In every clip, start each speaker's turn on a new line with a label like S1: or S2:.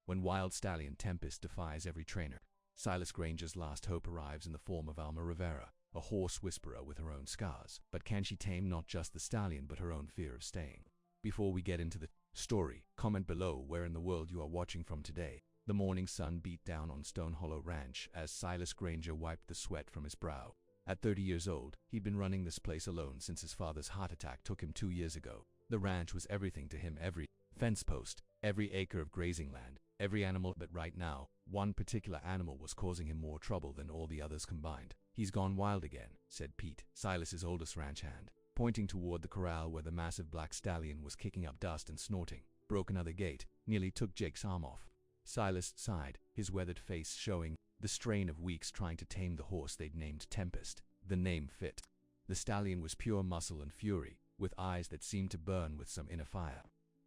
S1: when wild stallion Tempest defies every trainer. Silas Granger's last hope arrives in the form of Alma Rivera, a horse whisperer with her own scars. But can she tame not just the stallion but her own fear of staying? Before we get into the story, comment below where in the world you are watching from today. The morning sun beat down on Stone Hollow Ranch as Silas Granger wiped the sweat from his brow. At 30 years old, he'd been running this place alone since his father's heart attack took him 2 years ago. The ranch was everything to him, every fence post, every acre of grazing land, every animal. But right now, one particular animal was causing him more trouble than all the others combined. "He's gone wild again," said Pete, Silas's oldest ranch hand, pointing toward the corral where the massive black stallion was kicking up dust and snorting. "Broke another gate, nearly took Jake's arm off." Silas sighed, his weathered face showing the strain of weeks trying to tame the horse they'd named Tempest. The name fit. The stallion was pure muscle and fury, with eyes that seemed to burn with some inner fire.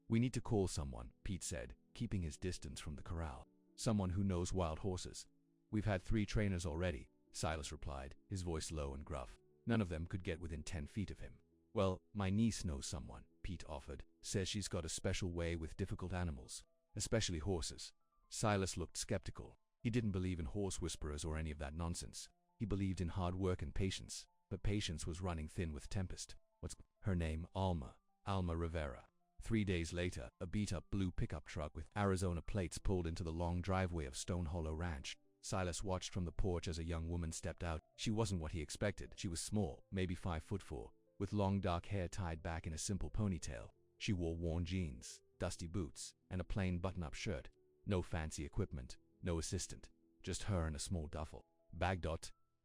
S1: "We need to call someone," Pete said, keeping his distance from the corral. "Someone who knows wild horses." "We've had 3 trainers already," Silas replied, his voice low and gruff. None of them could get within 10 feet of him. "Well, my niece knows someone," Pete offered. "Says she's got a special way with difficult animals, especially horses." Silas looked skeptical. He didn't believe in horse whisperers or any of that nonsense. He believed in hard work and patience, but patience was running thin with Tempest. "What's her name?" "Alma Rivera." 3 days later, a beat-up blue pickup truck with Arizona plates pulled into the long driveway of Stone Hollow Ranch. Silas watched from the porch as a young woman stepped out. She wasn't what he expected. She was small, maybe 5'4", with long dark hair tied back in a simple ponytail. She wore worn jeans, dusty boots, and a plain button-up shirt. No fancy equipment, no assistant, just her and a small duffel bag.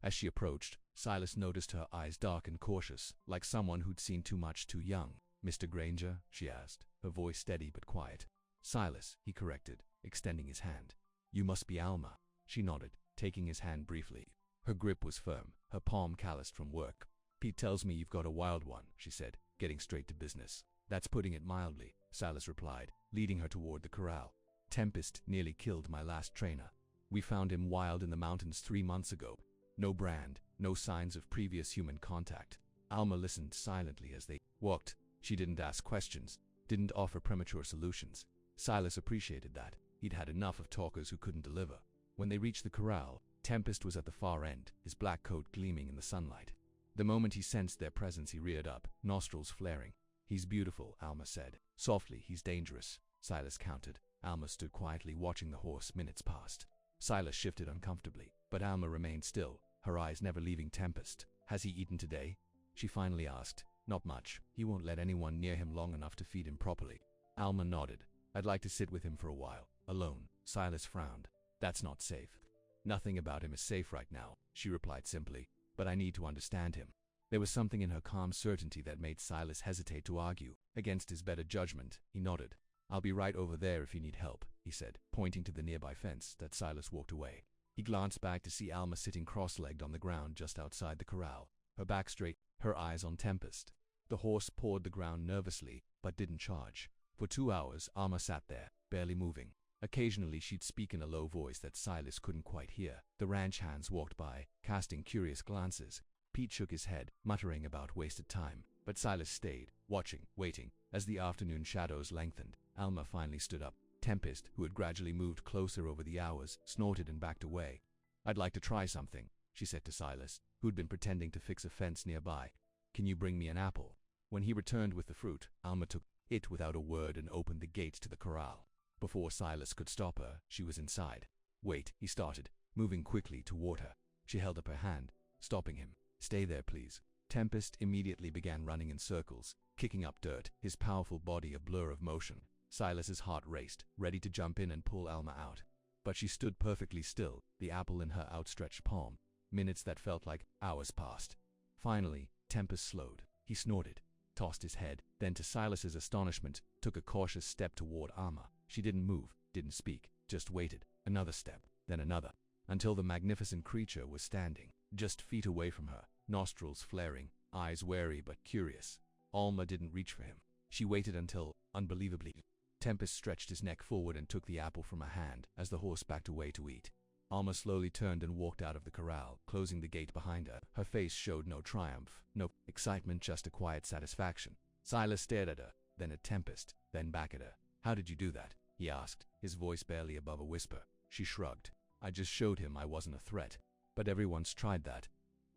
S1: As she approached, Silas noticed her eyes dark and cautious, like someone who'd seen too much too young. "Mr. Granger?" she asked, her voice steady but quiet. "Silas," he corrected, extending his hand. "You must be Alma." She nodded, taking his hand briefly. Her grip was firm, her palm calloused from work. "Pete tells me you've got a wild one," she said, getting straight to business. "That's putting it mildly," Silas replied, leading her toward the corral. "Tempest nearly killed my last trainer. We found him wild in the mountains 3 months ago. No brand, no signs of previous human contact." Alma listened silently as they walked. She didn't ask questions, didn't offer premature solutions. Silas appreciated that. He'd had enough of talkers who couldn't deliver. When they reached the corral, Tempest was at the far end, his black coat gleaming in the sunlight. The moment he sensed their presence, he reared up, nostrils flaring. "He's beautiful," Alma said. "Softly, he's dangerous," Silas countered. Alma stood quietly watching the horse. Minutes passed. Silas shifted uncomfortably, but Alma remained still, her eyes never leaving Tempest. "Has he eaten today?" she finally asked. "Not much. He won't let anyone near him long enough to feed him properly." Alma nodded. "I'd like to sit with him for a while, alone." Silas frowned. "That's not safe." "Nothing about him is safe right now," she replied simply, "but I need to understand him." There was something in her calm certainty that made Silas hesitate to argue. Against his better judgment, he nodded. "I'll be right over there if you need help," he said, pointing to the nearby fence. That Silas walked away. He glanced back to see Alma sitting cross-legged on the ground just outside the corral, her back straight, her eyes on Tempest. The horse pawed the ground nervously, but didn't charge. For 2 hours, Alma sat there, barely moving. Occasionally she'd speak in a low voice that Silas couldn't quite hear. The ranch hands walked by, casting curious glances. Pete shook his head, muttering about wasted time. But Silas stayed, watching, waiting. As the afternoon shadows lengthened, Alma finally stood up. Tempest, who had gradually moved closer over the hours, snorted and backed away. "I'd like to try something," she said to Silas, who'd been pretending to fix a fence nearby. "Can you bring me an apple?" When he returned with the fruit, Alma took it without a word and opened the gates to the corral. Before Silas could stop her, she was inside. "Wait," he started, moving quickly toward her. She held up her hand, stopping him. "Stay there, please." Tempest immediately began running in circles, kicking up dirt, his powerful body a blur of motion. Silas's heart raced, ready to jump in and pull Alma out. But she stood perfectly still, the apple in her outstretched palm. Minutes that felt like hours passed. Finally, Tempest slowed. He snorted, tossed his head, then to Silas's astonishment, took a cautious step toward Alma. She didn't move, didn't speak, just waited. Another step, then another, until the magnificent creature was standing, just feet away from her, nostrils flaring, eyes wary but curious. Alma didn't reach for him. She waited until, unbelievably, Tempest stretched his neck forward and took the apple from her hand as the horse backed away to eat. Alma slowly turned and walked out of the corral, closing the gate behind her. Her face showed no triumph, no excitement, just a quiet satisfaction. Silas stared at her, then at Tempest, then back at her. "How did you do that?" he he asked, his voice barely above a whisper. She shrugged. I just showed him I wasn't a threat. But everyone's tried that.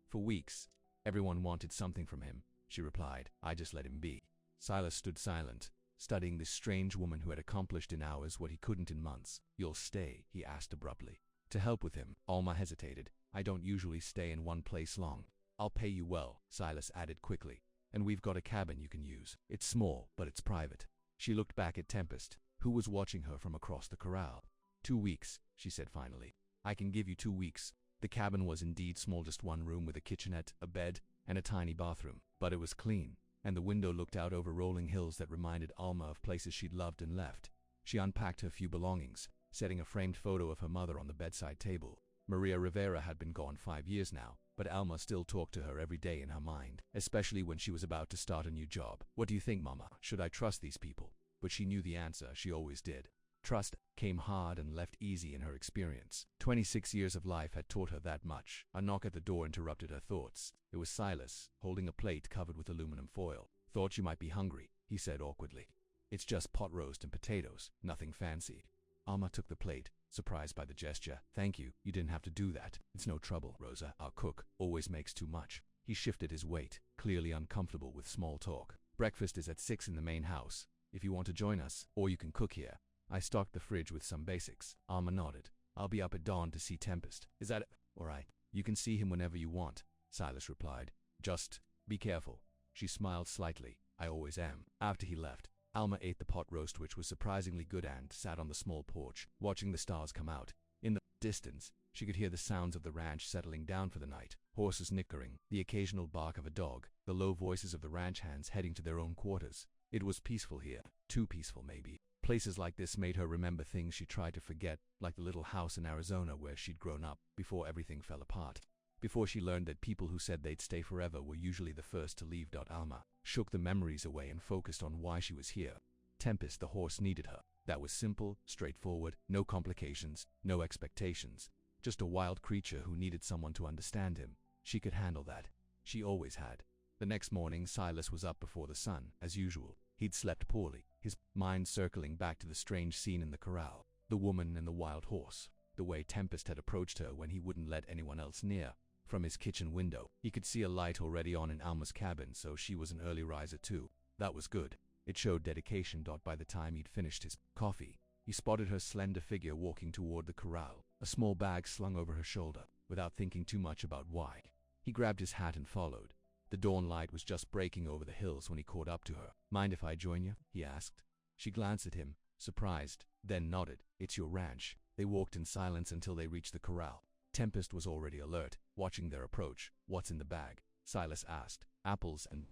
S1: For weeks, everyone wanted something from him, she replied. I just let him be. Silas stood silent, studying this strange woman who had accomplished in hours what he couldn't in months. You'll stay, he asked abruptly. To help with him, Alma hesitated. I don't usually stay in one place long. I'll pay you well, Silas added quickly. And we've got a cabin you can use. It's small, but it's private. She looked back at Tempest, who was watching her from across the corral. 2 weeks, she said finally. I can give you 2 weeks. The cabin was indeed small, just one room with a kitchenette, a bed, and a tiny bathroom. But it was clean, and the window looked out over rolling hills that reminded Alma of places she'd loved and left. She unpacked her few belongings, setting a framed photo of her mother on the bedside table. Maria Rivera had been gone 5 years now, but Alma still talked to her every day in her mind, especially when she was about to start a new job. What do you think, Mama? Should I trust these people? But she knew the answer. She always did. Trust came hard and left easy in her experience. 26 years of life had taught her that much. A knock at the door interrupted her thoughts. It was Silas, holding a plate covered with aluminum foil. Thought you might be hungry, he said awkwardly. It's just pot roast and potatoes, nothing fancy. Alma took the plate, surprised by the gesture. Thank you, you didn't have to do that. It's no trouble, Rosa. Our cook always makes too much. He shifted his weight, clearly uncomfortable with small talk. Breakfast is at 6 in the main house, if you want to join us, or you can cook here. I stocked the fridge with some basics. Alma nodded. I'll be up at dawn to see Tempest. Is that it? All right. You can see him whenever you want, Silas replied. Just be careful. She smiled slightly. I always am. After he left, Alma ate the pot roast, which was surprisingly good, and sat on the small porch, watching the stars come out. In the distance, she could hear the sounds of the ranch settling down for the night. Horses nickering, the occasional bark of a dog, the low voices of the ranch hands heading to their own quarters. It was peaceful here. Too peaceful, maybe. Places like this made her remember things she tried to forget, like the little house in Arizona where she'd grown up, before everything fell apart. Before she learned that people who said they'd stay forever were usually the first to leave. Alma shook the memories away and focused on why she was here. Tempest the horse needed her. That was simple, straightforward, no complications, no expectations. Just a wild creature who needed someone to understand him. She could handle that. She always had. The next morning, Silas was up before the sun, as usual. He'd slept poorly, his mind circling back to the strange scene in the corral. The woman and the wild horse. The way Tempest had approached her when he wouldn't let anyone else near. From his kitchen window, he could see a light already on in Alma's cabin, so she was an early riser too. That was good. It showed dedication. By the time he'd finished his coffee, he spotted her slender figure walking toward the corral, a small bag slung over her shoulder. Without thinking too much about why, he grabbed his hat and followed. The dawn light was just breaking over the hills when he caught up to her. Mind if I join you? He asked. She glanced at him, surprised, then nodded. It's your ranch. They walked in silence until they reached the corral. Tempest was already alert, watching their approach. What's in the bag? Silas asked. Apples and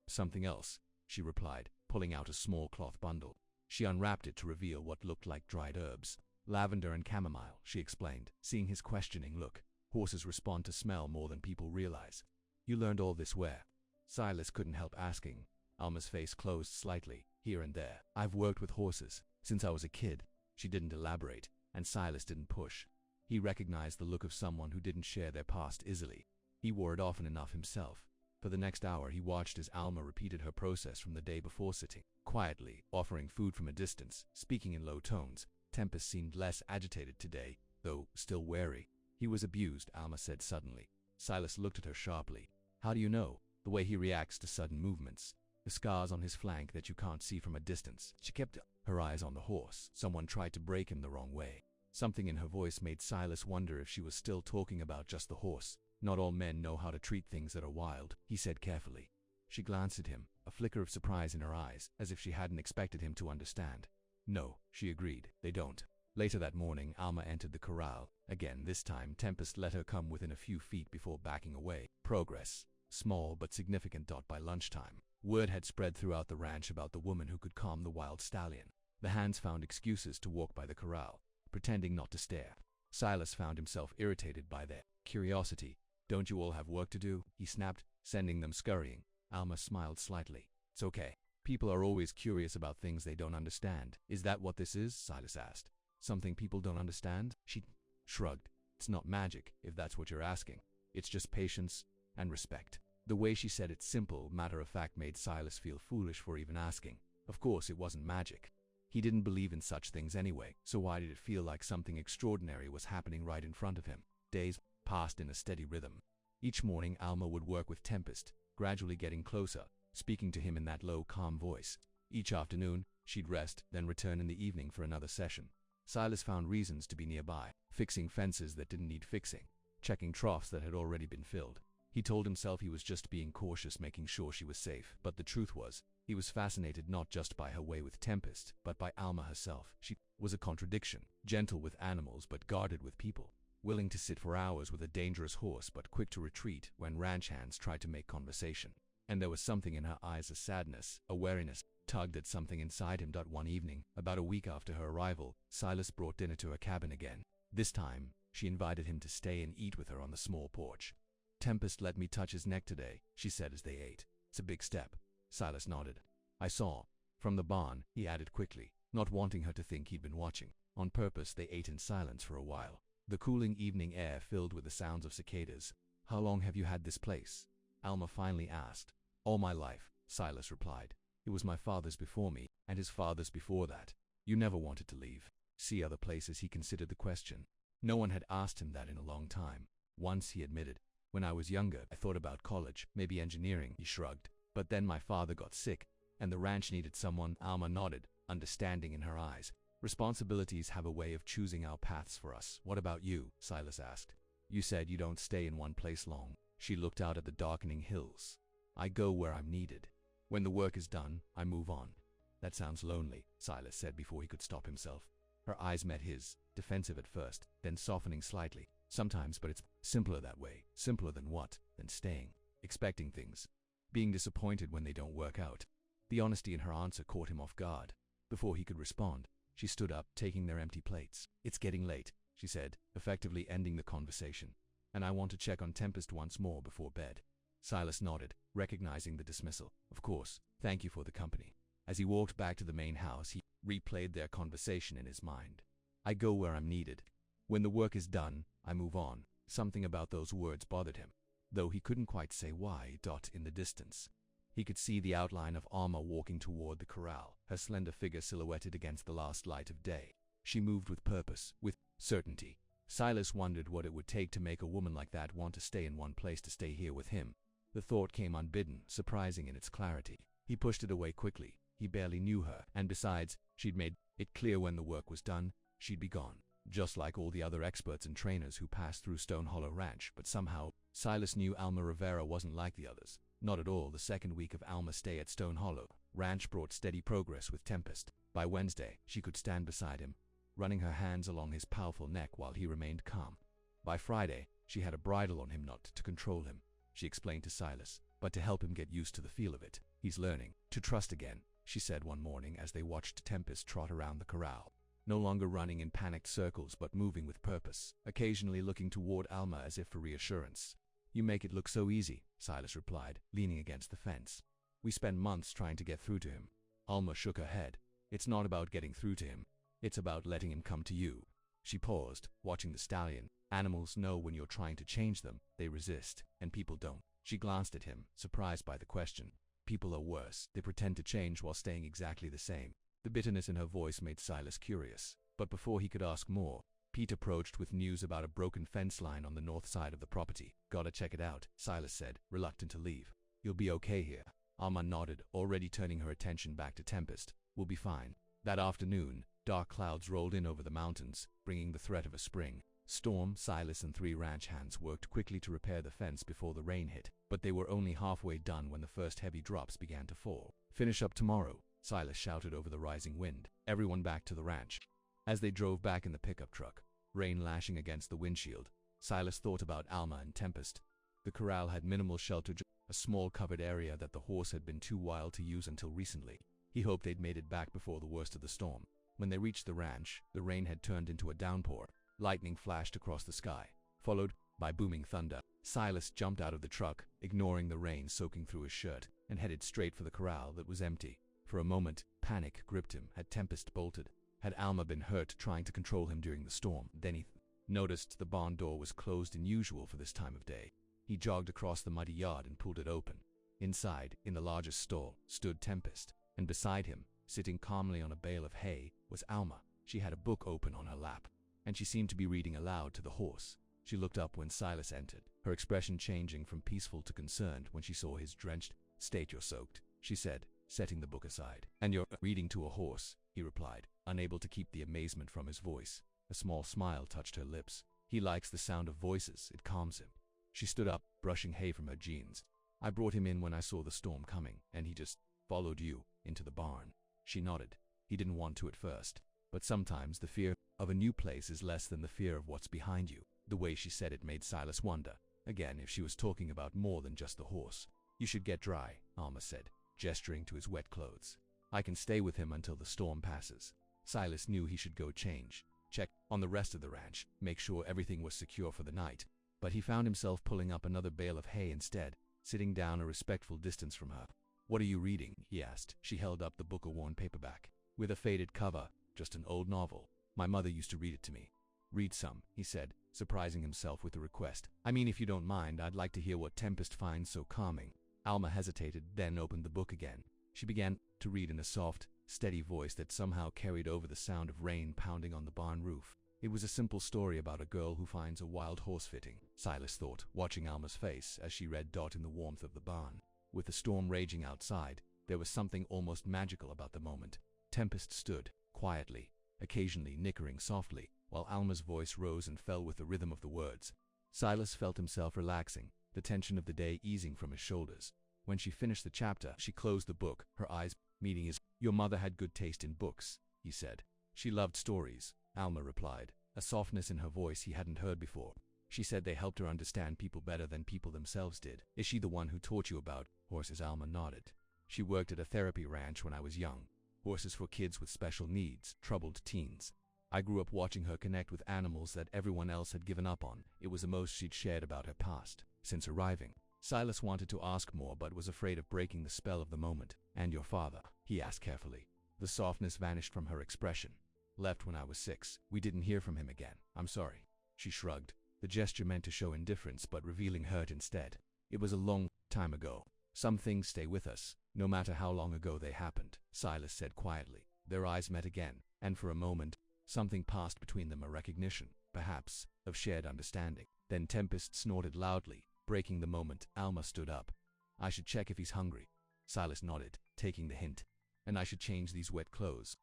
S1: something else, she replied, pulling out a small cloth bundle. She unwrapped it to reveal what looked like dried herbs. Lavender and chamomile, she explained, seeing his questioning look. Horses respond to smell more than people realize. You learned all this where? Silas couldn't help asking. Alma's face closed slightly, here and there. I've worked with horses since I was a kid. She didn't elaborate, and Silas didn't push. He recognized the look of someone who didn't share their past easily. He wore it often enough himself. For the next hour, he watched as Alma repeated her process from the day before, sitting quietly, offering food from a distance, speaking in low tones. Tempest seemed less agitated today, though still wary. He was abused, Alma said suddenly. Silas looked at her sharply. How do you know? The way he reacts to sudden movements. The scars on his flank that you can't see from a distance. She kept her eyes on the horse. Someone tried to break him the wrong way. Something in her voice made Silas wonder if she was still talking about just the horse. Not all men know how to treat things that are wild, he said carefully. She glanced at him, a flicker of surprise in her eyes, as if she hadn't expected him to understand. No, she agreed, they don't. Later that morning, Alma entered the corral. Again, this time, Tempest let her come within a few feet before backing away. Progress. Small but significant. By lunchtime, word had spread throughout the ranch about the woman who could calm the wild stallion. The hands found excuses to walk by the corral, pretending not to stare. Silas found himself irritated by their curiosity. Don't you all have work to do? He snapped, sending them scurrying. Alma smiled slightly. It's okay. People are always curious about things they don't understand. Is that what this is? Silas asked. Something people don't understand? She shrugged. It's not magic, if that's what you're asking. It's just patience and respect. The way she said it, simple, matter of fact, made Silas feel foolish for even asking. Of course it wasn't magic. He didn't believe in such things anyway, so why did it feel like something extraordinary was happening right in front of him? Days passed in a steady rhythm. Each morning Alma would work with Tempest, gradually getting closer, speaking to him in that low, calm voice. Each afternoon, she'd rest, then return in the evening for another session. Silas found reasons to be nearby, fixing fences that didn't need fixing, checking troughs that had already been filled. He told himself he was just being cautious, making sure she was safe, but the truth was, he was fascinated not just by her way with Tempest, but by Alma herself. She was a contradiction, gentle with animals but guarded with people, willing to sit for hours with a dangerous horse but quick to retreat when ranch hands tried to make conversation. And there was something in her eyes, a sadness, a wariness, tugged at something inside him. One evening, about a week after her arrival, Silas brought dinner to her cabin again. This time, she invited him to stay and eat with her on the small porch. "Tempest let me touch his neck today," she said as they ate. "It's a big step." Silas nodded. "I saw. From the barn," he added quickly, not wanting her to think he'd been watching. On purpose, they ate in silence for a while, the cooling evening air filled with the sounds of cicadas. "How long have you had this place?" Alma finally asked. "All my life," Silas replied. "It was my father's before me, and his father's before that. You never wanted to leave." "See other places?" He considered the question. No one had asked him that in a long time. Once he admitted, "When I was younger, I thought about college, maybe engineering." He shrugged. "But then my father got sick, and the ranch needed someone." Alma nodded, understanding in her eyes. "Responsibilities have a way of choosing our paths for us." "What about you?" Silas asked. "You said you don't stay in one place long." She looked out at the darkening hills. "I go where I'm needed. When the work is done, I move on." "That sounds lonely," Silas said before he could stop himself. Her eyes met his, defensive at first, then softening slightly. "Sometimes, but it's simpler that way." "Simpler than what?" "Than staying. Expecting things. Being disappointed when they don't work out." The honesty in her answer caught him off guard. Before he could respond, she stood up, taking their empty plates. "It's getting late," she said, effectively ending the conversation. "And I want to check on Tempest once more before bed." Silas nodded, recognizing the dismissal. "Of course, thank you for the company." As he walked back to the main house, he replayed their conversation in his mind. "I go where I'm needed. When the work is done, I move on." Something about those words bothered him, though he couldn't quite say why. In the distance, he could see the outline of Alma walking toward the corral, her slender figure silhouetted against the last light of day. She moved with purpose, with certainty. Silas wondered what it would take to make a woman like that want to stay in one place, to stay here with him. The thought came unbidden, surprising in its clarity. He pushed it away quickly. He barely knew her, and besides, she'd made it clear when the work was done, she'd be gone. Just like all the other experts and trainers who passed through Stone Hollow Ranch. But somehow, Silas knew Alma Rivera wasn't like the others. Not at all. The second week of Alma's stay at Stone Hollow Ranch brought steady progress with Tempest. By Wednesday, she could stand beside him, running her hands along his powerful neck while he remained calm. By Friday, she had a bridle on him, not to control him, she explained to Silas, but to help him get used to the feel of it. "He's learning to trust again," she said one morning as they watched Tempest trot around the corral. No longer running in panicked circles but moving with purpose, occasionally looking toward Alma as if for reassurance. "You make it look so easy," Silas replied, leaning against the fence. "We spend months trying to get through to him." Alma shook her head. "It's not about getting through to him. It's about letting him come to you." She paused, watching the stallion. "Animals know when you're trying to change them, they resist, and people don't." She glanced at him, surprised by the question. "People are worse. They pretend to change while staying exactly the same." The bitterness in her voice made Silas curious, but before he could ask more, Pete approached with news about a broken fence line on the north side of the property. "Gotta check it out," Silas said, reluctant to leave. "You'll be okay here." Alma nodded, already turning her attention back to Tempest. "We'll be fine." That afternoon, dark clouds rolled in over the mountains, bringing the threat of a spring storm. Silas and 3 ranch hands worked quickly to repair the fence before the rain hit, but they were only halfway done when the first heavy drops began to fall. "Finish up tomorrow," Silas shouted over the rising wind. Everyone back to the ranch. As they drove back in the pickup truck, rain lashing against the windshield, Silas thought about Alma and Tempest. The corral had minimal shelter, a small covered area that the horse had been too wild to use until recently. He hoped they'd made it back before the worst of the storm. When they reached the ranch, the rain had turned into a downpour. Lightning flashed across the sky, followed by booming thunder. Silas jumped out of the truck, ignoring the rain soaking through his shirt, and headed straight for the corral that was empty. For a moment, panic gripped him. Had Tempest bolted? Had Alma been hurt trying to control him during the storm? Then he noticed the barn door was closed, unusual for this time of day. He jogged across the muddy yard and pulled it open. Inside, in the largest stall, stood Tempest, and beside him, Sitting calmly on a bale of hay was Alma. She had a book open on her lap, and she seemed to be reading aloud to the horse. She looked up when Silas entered, her expression changing from peaceful to concerned when she saw his drenched state. "You're soaked," she said, setting the book aside. "And you're reading to a horse," he replied, unable to keep the amazement from his voice. A small smile touched her lips. "He likes the sound of voices. It calms him." She stood up, brushing hay from her jeans. "I brought him in when I saw the storm coming, and he just followed you into the barn." She nodded. He didn't want to at first, but sometimes the fear of a new place is less than the fear of what's behind you. The way she said it made Silas wonder, again, if she was talking about more than just the horse. "You should get dry," Alma said, gesturing to his wet clothes. "I can stay with him until the storm passes." Silas knew he should go change, check on the rest of the ranch, make sure everything was secure for the night. But he found himself pulling up another bale of hay instead, sitting down a respectful distance from her. "What are you reading?" he asked. She held up the book, a worn paperback with a faded cover. "Just an old novel. My mother used to read it to me." "Read some," he said, surprising himself with the request. "I mean, if you don't mind, I'd like to hear what Tempest finds so calming." Alma hesitated, then opened the book again. She began to read in a soft, steady voice that somehow carried over the sound of rain pounding on the barn roof. It was a simple story about a girl who finds a wild horse fitting, Silas thought, watching Alma's face as she read in the warmth of the barn. With the storm raging outside, there was something almost magical about the moment. Tempest stood, quietly, occasionally nickering softly, while Alma's voice rose and fell with the rhythm of the words. Silas felt himself relaxing, the tension of the day easing from his shoulders. When she finished the chapter, she closed the book, her eyes meeting his. "Your mother had good taste in books," he said. "She loved stories," Alma replied, a softness in her voice he hadn't heard before. "She said they helped her understand people better than people themselves did." "Is she the one who taught you about horses?" Alma nodded. "She worked at a therapy ranch when I was young. Horses for kids with special needs, troubled teens. I grew up watching her connect with animals that everyone else had given up on. It was the most she'd shared about her past since arriving." Silas wanted to ask more but was afraid of breaking the spell of the moment. "And your father?" he asked carefully. The softness vanished from her expression. "Left when I was 6. We didn't hear from him again." "I'm sorry." She shrugged, the gesture meant to show indifference but revealing hurt instead. "It was a long time ago. Some things stay with us, no matter how long ago they happened," Silas said quietly. Their eyes met again, and for a moment, something passed between them, a recognition, perhaps, of shared understanding. Then Tempest snorted loudly, breaking the moment. Alma stood up. "I should check if he's hungry." Silas nodded, taking the hint. "And I should change these wet clothes."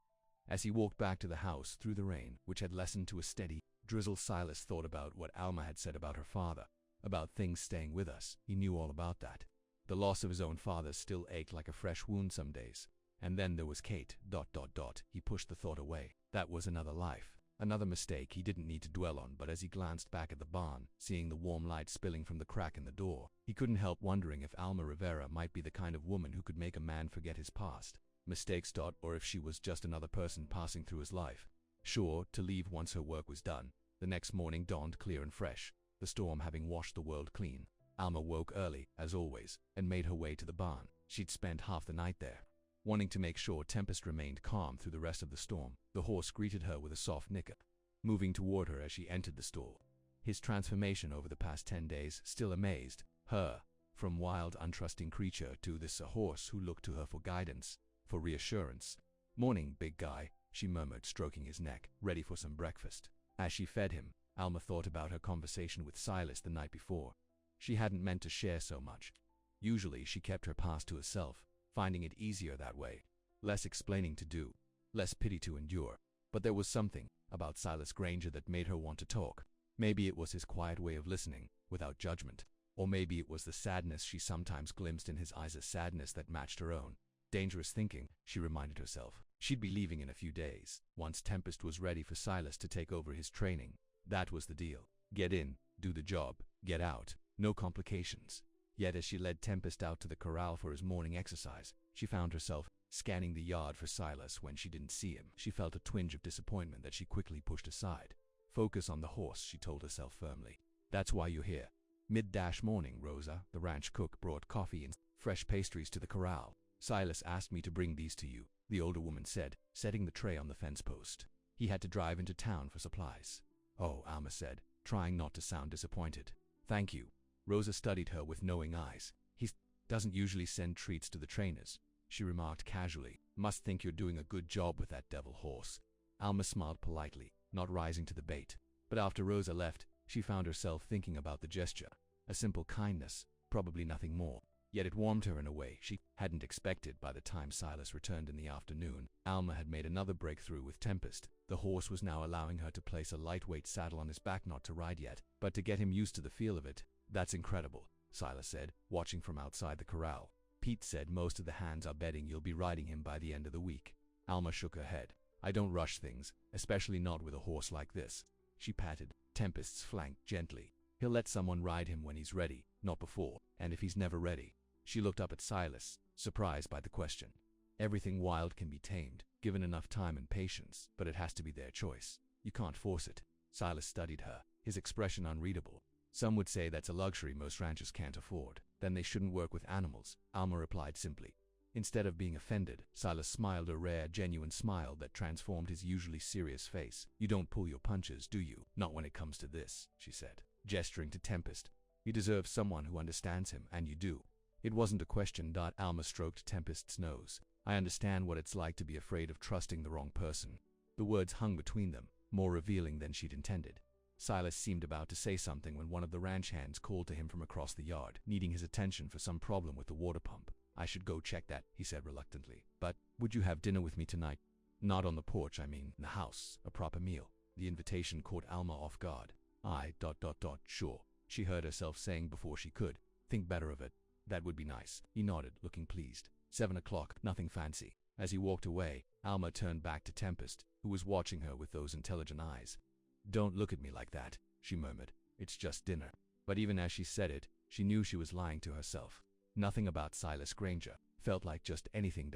S1: As he walked back to the house through the rain, which had lessened to a steady drizzle, Silas thought about what Alma had said about her father, about things staying with us. He knew all about that. The loss of his own father still ached like a fresh wound some days. And then there was Kate. He pushed the thought away. That was another life. Another mistake he didn't need to dwell on, but as he glanced back at the barn, seeing the warm light spilling from the crack in the door, he couldn't help wondering if Alma Rivera might be the kind of woman who could make a man forget his past mistakes, or if she was just another person passing through his life. Sure to leave once her work was done. The next morning dawned clear and fresh, the storm having washed the world clean. Alma woke early, as always, and made her way to the barn. She'd spent half the night there. Wanting to make sure Tempest remained calm through the rest of the storm, the horse greeted her with a soft nicker, moving toward her as she entered the stall. His transformation over the past 10 days still amazed her, from wild, untrusting creature to this a horse who looked to her for guidance, for reassurance. "Morning, big guy," she murmured, stroking his neck. "Ready for some breakfast?" As she fed him, Alma thought about her conversation with Silas the night before. She hadn't meant to share so much. Usually she kept her past to herself, finding it easier that way. Less explaining to do, less pity to endure. But there was something about Silas Granger that made her want to talk. Maybe it was his quiet way of listening, without judgment. Or maybe it was the sadness she sometimes glimpsed in his eyes, a sadness that matched her own. Dangerous thinking, she reminded herself. She'd be leaving in a few days, once Tempest was ready for Silas to take over his training. That was the deal. Get in, do the job, get out. No complications. Yet as she led Tempest out to the corral for his morning exercise, she found herself scanning the yard for Silas when she didn't see him. She felt a twinge of disappointment that she quickly pushed aside. "Focus on the horse," she told herself firmly. "That's why you're here." Mid-morning, Rosa, the ranch cook, brought coffee and fresh pastries to the corral. "Silas asked me to bring these to you," the older woman said, setting the tray on the fence post. "He had to drive into town for supplies." "Oh," Alma said, trying not to sound disappointed. "Thank you." Rosa studied her with knowing eyes. "He doesn't usually send treats to the trainers." she remarked casually. Must think you're doing a good job with that devil horse. Alma smiled politely, not rising to the bait. But after Rosa left, she found herself thinking about the gesture. A simple kindness, probably nothing more. Yet it warmed her in a way she hadn't expected. By the time Silas returned in the afternoon, Alma had made another breakthrough with Tempest. The horse was now allowing her to place a lightweight saddle on his back, not to ride yet, but to get him used to the feel of it. That's incredible, Silas said, watching from outside the corral. Pete said most of the hands are betting you'll be riding him by the end of the week. Alma shook her head. I don't rush things, especially not with a horse like this. She patted Tempest's flank gently. He'll let someone ride him when he's ready, not before, and if he's never ready. She looked up at Silas, surprised by the question. Everything wild can be tamed, given enough time and patience, but it has to be their choice. You can't force it. Silas studied her, his expression unreadable. Some would say that's a luxury most ranchers can't afford. Then they shouldn't work with animals, Alma replied simply. Instead of being offended, Silas smiled, a rare, genuine smile that transformed his usually serious face. You don't pull your punches, do you? Not when it comes to this, she said, gesturing to Tempest. He deserves someone who understands him, and you do. It wasn't a question. Alma stroked Tempest's nose. I understand what it's like to be afraid of trusting the wrong person. The words hung between them, more revealing than she'd intended. Silas seemed about to say something when one of the ranch hands called to him from across the yard, needing his attention for some problem with the water pump. I should go check that, he said reluctantly. But would you have dinner with me tonight? Not on the porch, I mean, in the house, a proper meal. The invitation caught Alma off guard. Sure, she heard herself saying before she could think better of it. That would be nice. He nodded, looking pleased. 7 o'clock, nothing fancy. As he walked away, Alma turned back to Tempest, who was watching her with those intelligent eyes. Don't look at me like that, she murmured. It's just dinner. But even as she said it, she knew she was lying to herself. Nothing about Silas Granger felt like just anything.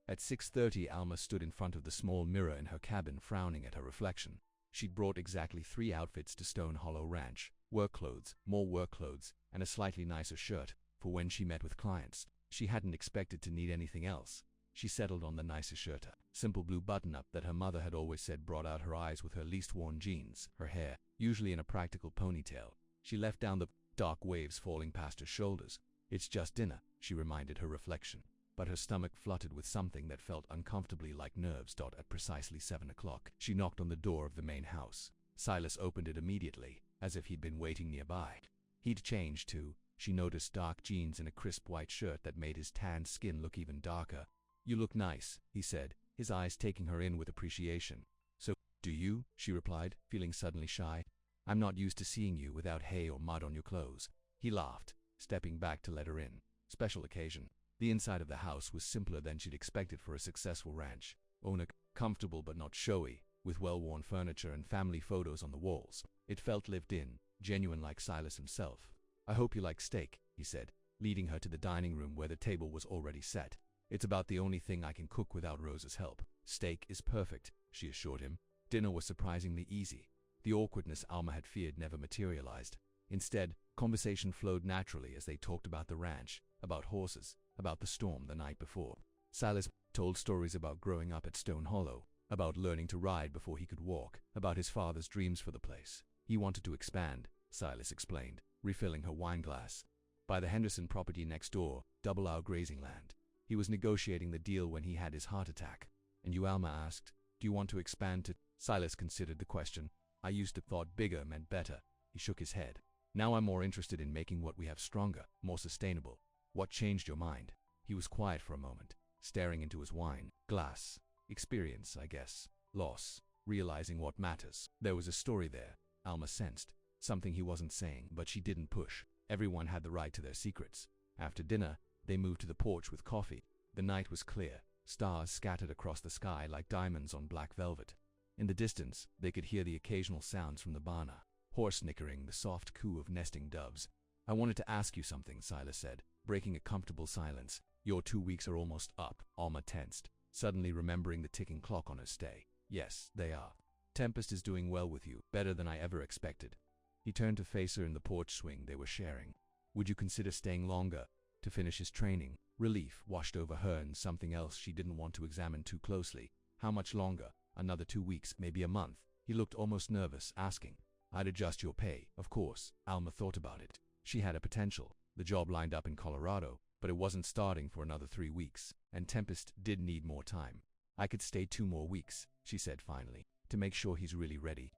S1: At 6:30, Alma stood in front of the small mirror in her cabin, frowning at her reflection. She'd brought exactly 3 outfits to Stone Hollow Ranch: work clothes, more work clothes, and a slightly nicer shirt for when she met with clients. She hadn't expected to need anything else. She settled on the nicer shirt, a simple blue button-up that her mother had always said brought out her eyes, with her least worn jeans, her hair, usually in a practical ponytail. She left down the dark waves falling past her shoulders. It's just dinner, she reminded her reflection. But her stomach fluttered with something that felt uncomfortably like nerves. At precisely 7 o'clock, she knocked on the door of the main house. Silas opened it immediately, as if he'd been waiting nearby. He'd changed too. She noticed dark jeans and a crisp white shirt that made his tanned skin look even darker. You look nice, he said, his eyes taking her in with appreciation. So, do you? She replied, feeling suddenly shy. I'm not used to seeing you without hay or mud on your clothes. He laughed, stepping back to let her in. Special occasion. The inside of the house was simpler than she'd expected for a successful ranch owner, comfortable but not showy, with well-worn furniture and family photos on the walls. It felt lived in, genuine, like Silas himself. I hope you like steak, he said, leading her to the dining room where the table was already set. It's about the only thing I can cook without Rosa's help. Steak is perfect, she assured him. Dinner was surprisingly easy. The awkwardness Alma had feared never materialized. Instead, conversation flowed naturally as they talked about the ranch, about horses, about the storm the night before. Silas told stories about growing up at Stone Hollow, about learning to ride before he could walk, about his father's dreams for the place. He wanted to expand, Silas explained, refilling her wine glass. By the Henderson property next door, double-hour grazing land. He was negotiating the deal when he had his heart attack. And you, Alma asked, do you want to expand to? Silas considered the question. I used to thought bigger meant better. He shook his head. Now I'm more interested in making what we have stronger, more sustainable. What changed your mind? He was quiet for a moment, staring into his wine glass. Experience, I guess. Loss. Realizing what matters. There was a story there, Alma sensed. Something he wasn't saying, but she didn't push. Everyone had the right to their secrets. After dinner, they moved to the porch with coffee. The night was clear, stars scattered across the sky like diamonds on black velvet. In the distance, they could hear the occasional sounds from the barn, horse snickering, the soft coo of nesting doves. I wanted to ask you something, Silas said, breaking a comfortable silence. Your 2 weeks are almost up. Alma tensed, suddenly remembering the ticking clock on her stay. Yes, they are. Tempest is doing well with you, better than I ever expected. He turned to face her in the porch swing they were sharing. Would you consider staying longer to finish his training? Relief washed over her, and something else she didn't want to examine too closely. How much longer? Another 2 weeks, maybe a month. He looked almost nervous, asking. I'd adjust your pay, of course. Alma thought about it. She had a potential. The job lined up in Colorado, but it wasn't starting for another 3 weeks, and Tempest did need more time. I could stay 2 more weeks, she said finally, to make sure he's really ready.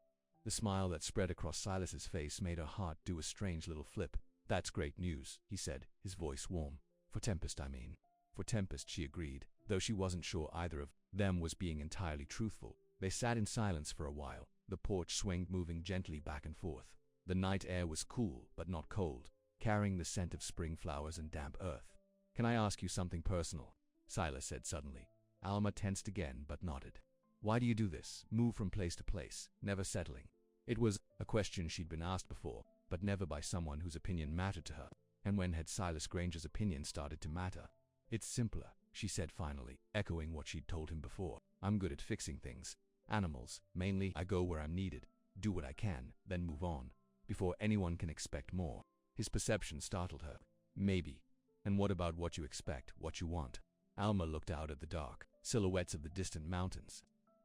S1: The smile that spread across Silas's face made her heart do a strange little flip. That's great news, he said, his voice warm. For Tempest, I mean. For Tempest, she agreed, though she wasn't sure either of them was being entirely truthful. They sat in silence for a while, the porch swing moving gently back and forth. The night air was cool, but not cold, carrying the scent of spring flowers and damp earth. Can I ask you something personal? Silas said suddenly. Alma tensed again, but nodded. Why do you do this, move from place to place, never settling? It was a question she'd been asked before, but never by someone whose opinion mattered to her. And when had Silas Granger's opinion started to matter? It's simpler, she said finally, echoing what she'd told him before. I'm good at fixing things. Animals, mainly. I go where I'm needed, do what I can, then move on, before anyone can expect more. His perception startled her. Maybe. And what about what you expect, what you want? Alma looked out at the dark silhouettes of the distant mountains.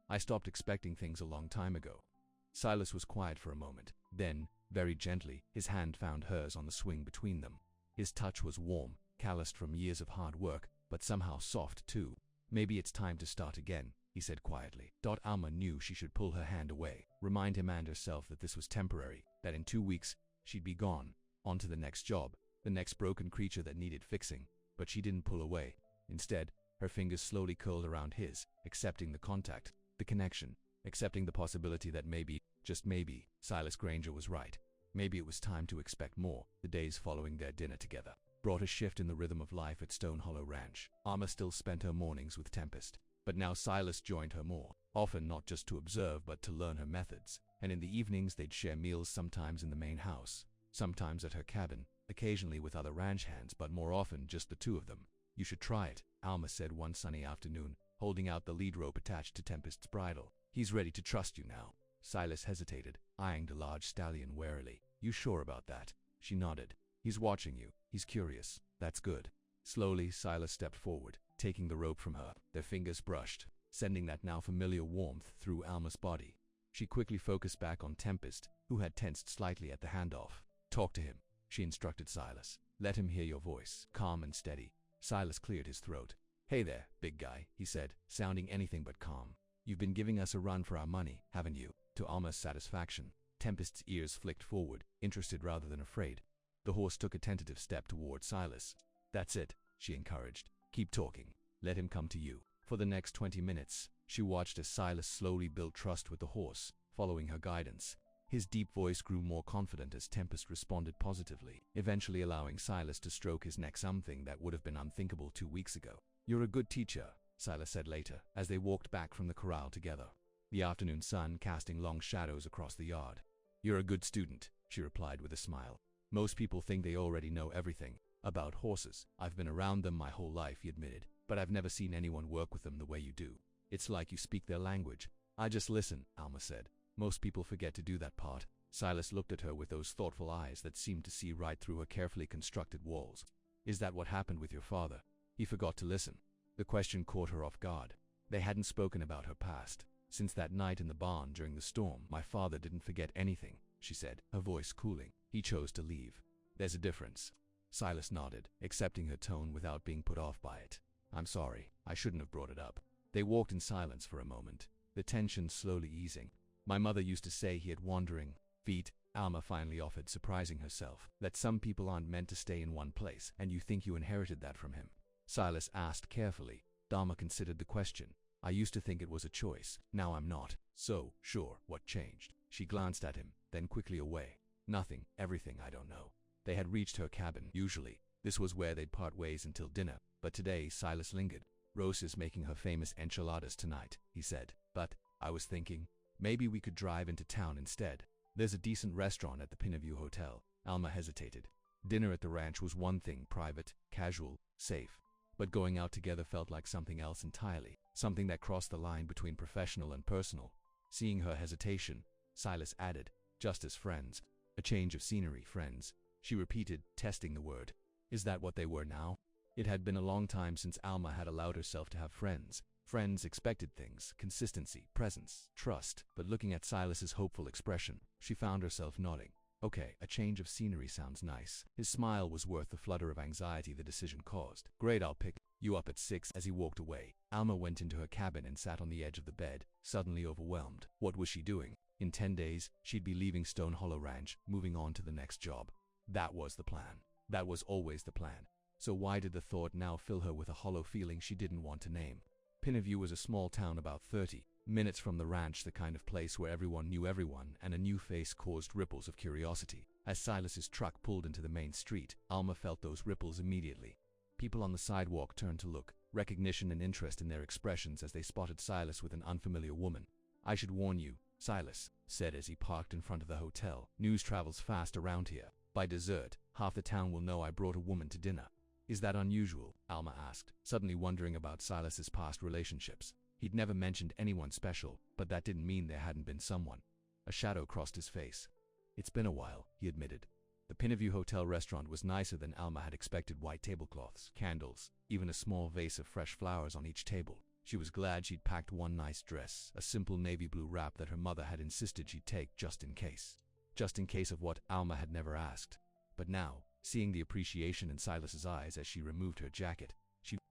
S1: I stopped expecting things a long time ago. Silas was quiet for a moment. Then, very gently, his hand found hers on the swing between them. His touch was warm, calloused from years of hard work, but somehow soft too. Maybe it's time to start again, he said quietly. Alma knew she should pull her hand away, remind him and herself that this was temporary, that in 2 weeks, she'd be gone, on to the next job, the next broken creature that needed fixing. But she didn't pull away. Instead, her fingers slowly curled around his, accepting the contact, the connection, accepting the possibility that maybe, just maybe, Silas Granger was right. Maybe it was time to expect more. The days following their dinner together brought a shift in the rhythm of life at Stone Hollow Ranch. Alma still spent her mornings with Tempest, but now Silas joined her more, often not just to observe but to learn her methods. And in the evenings they'd share meals, sometimes in the main house, sometimes at her cabin, occasionally with other ranch hands, but more often just the two of them. You should try it, Alma said one sunny afternoon, holding out the lead rope attached to Tempest's bridle. He's ready to trust you now. Silas hesitated, eyeing the large stallion warily. You sure about that? She nodded. He's watching you. He's curious. That's good. Slowly, Silas stepped forward, taking the rope from her. Their fingers brushed, sending that now familiar warmth through Alma's body. She quickly focused back on Tempest, who had tensed slightly at the handoff. Talk to him, she instructed Silas. Let him hear your voice, calm and steady. Silas cleared his throat. Hey there, big guy, he said, sounding anything but calm. You've been giving us a run for our money, haven't you? To Alma's satisfaction, Tempest's ears flicked forward, interested rather than afraid. The horse took a tentative step toward Silas. That's it, she encouraged. Keep talking. Let him come to you. For the next 20 minutes, she watched as Silas slowly built trust with the horse, following her guidance. His deep voice grew more confident as Tempest responded positively, eventually allowing Silas to stroke his neck, something that would have been unthinkable 2 weeks ago. You're a good teacher, Silas said later, as they walked back from the corral together, the afternoon sun casting long shadows across the yard. You're a good student, she replied with a smile. Most people think they already know everything about horses. I've been around them my whole life, he admitted, but I've never seen anyone work with them the way you do. It's like you speak their language. I just listen, Alma said. Most people forget to do that part. Silas looked at her with those thoughtful eyes that seemed to see right through her carefully constructed walls. Is that what happened with your father? He forgot to listen. The question caught her off guard. They hadn't spoken about her past. Since that night in the barn during the storm, my father didn't forget anything, she said, her voice cooling. He chose to leave. There's a difference. Silas nodded, accepting her tone without being put off by it. I'm sorry, I shouldn't have brought it up. They walked in silence for a moment, the tension slowly easing. My mother used to say he had wandering feet, Alma finally offered, surprising herself, that some people aren't meant to stay in one place, and you think you inherited that from him? Silas asked carefully. Alma considered the question. I used to think it was a choice, now I'm not so sure. What changed? She glanced at him, then quickly away. Nothing, everything I don't know. They had reached her cabin. Usually, this was where they'd part ways until dinner, but today Silas lingered. Rose is making her famous enchiladas tonight, he said, but I was thinking, maybe we could drive into town instead. There's a decent restaurant at the Pinnerview Hotel. Alma hesitated. Dinner at the ranch was one thing, private, casual, safe. But going out together felt like something else entirely, something that crossed the line between professional and personal. Seeing her hesitation, Silas added, just as friends. A change of scenery, friends. She repeated, testing the word. Is that what they were now? It had been a long time since Alma had allowed herself to have friends. Friends expected things, consistency, presence, trust, but looking at Silas's hopeful expression, she found herself nodding. Okay, a change of scenery sounds nice. His smile was worth the flutter of anxiety the decision caused. Great, I'll pick you up at 6. As he walked away, Alma went into her cabin and sat on the edge of the bed, suddenly overwhelmed. What was she doing? In 10 days, she'd be leaving Stone Hollow Ranch, moving on to the next job. That was the plan. That was always the plan. So why did the thought now fill her with a hollow feeling she didn't want to name? Pinnerview was a small town about 30 minutes from the ranch, the kind of place where everyone knew everyone, and a new face caused ripples of curiosity. As Silas's truck pulled into the main street, Alma felt those ripples immediately. People on the sidewalk turned to look, recognition and interest in their expressions as they spotted Silas with an unfamiliar woman. I should warn you, Silas said as he parked in front of the hotel. News travels fast around here. By dessert, half the town will know I brought a woman to dinner. Is that unusual? Alma asked, suddenly wondering about Silas's past relationships. He'd never mentioned anyone special, but that didn't mean there hadn't been someone. A shadow crossed his face. It's been a while, he admitted. The Pinnerview Hotel restaurant was nicer than Alma had expected. White tablecloths, candles, even a small vase of fresh flowers on each table. She was glad she'd packed one nice dress, a simple navy blue wrap that her mother had insisted she'd take just in case. Just in case of what, Alma had never asked. But now, seeing the appreciation in Silas's eyes as she removed her jacket,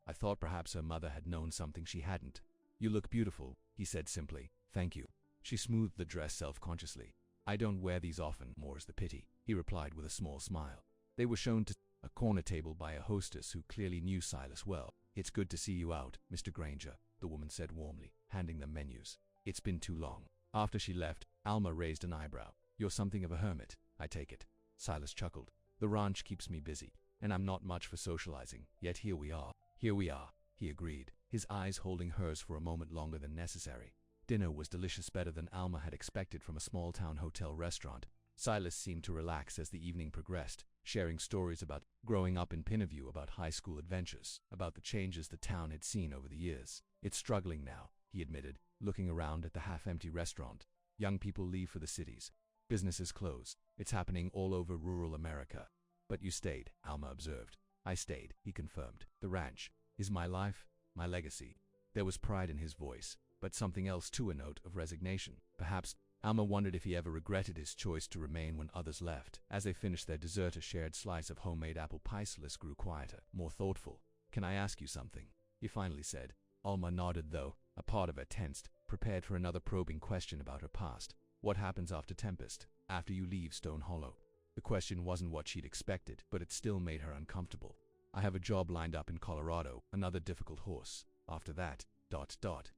S1: I thought perhaps her mother had known something she hadn't. You look beautiful, he said simply. Thank you. She smoothed the dress self-consciously. I don't wear these often, more's the pity, he replied with a small smile. They were shown to a corner table by a hostess who clearly knew Silas well. It's good to see you out, Mr. Granger, the woman said warmly, handing them menus. It's been too long. After she left, Alma raised an eyebrow. You're something of a hermit, I take it. Silas chuckled. The ranch keeps me busy, and I'm not much for socializing, yet here we are. Here we are, he agreed, his eyes holding hers for a moment longer than necessary. Dinner was delicious, better than Alma had expected from a small-town hotel restaurant. Silas seemed to relax as the evening progressed, sharing stories about growing up in Pinnerview, about high school adventures, about the changes the town had seen over the years. It's struggling now, he admitted, looking around at the half-empty restaurant. Young people leave for the cities. Businesses close. It's happening all over rural America. But you stayed, Alma observed. I stayed, he confirmed. The ranch is my life, my legacy. There was pride in his voice, but something else too, a note of resignation. Perhaps. Alma wondered if he ever regretted his choice to remain when others left. As they finished their dessert, a shared slice of homemade apple pie, Silas grew quieter, more thoughtful. Can I ask you something? He finally said. Alma nodded, though a part of her tensed, prepared for another probing question about her past. What happens after Tempest, after you leave Stone Hollow? The question wasn't what she'd expected, but it still made her uncomfortable. I have a job lined up in Colorado, another difficult horse. After that,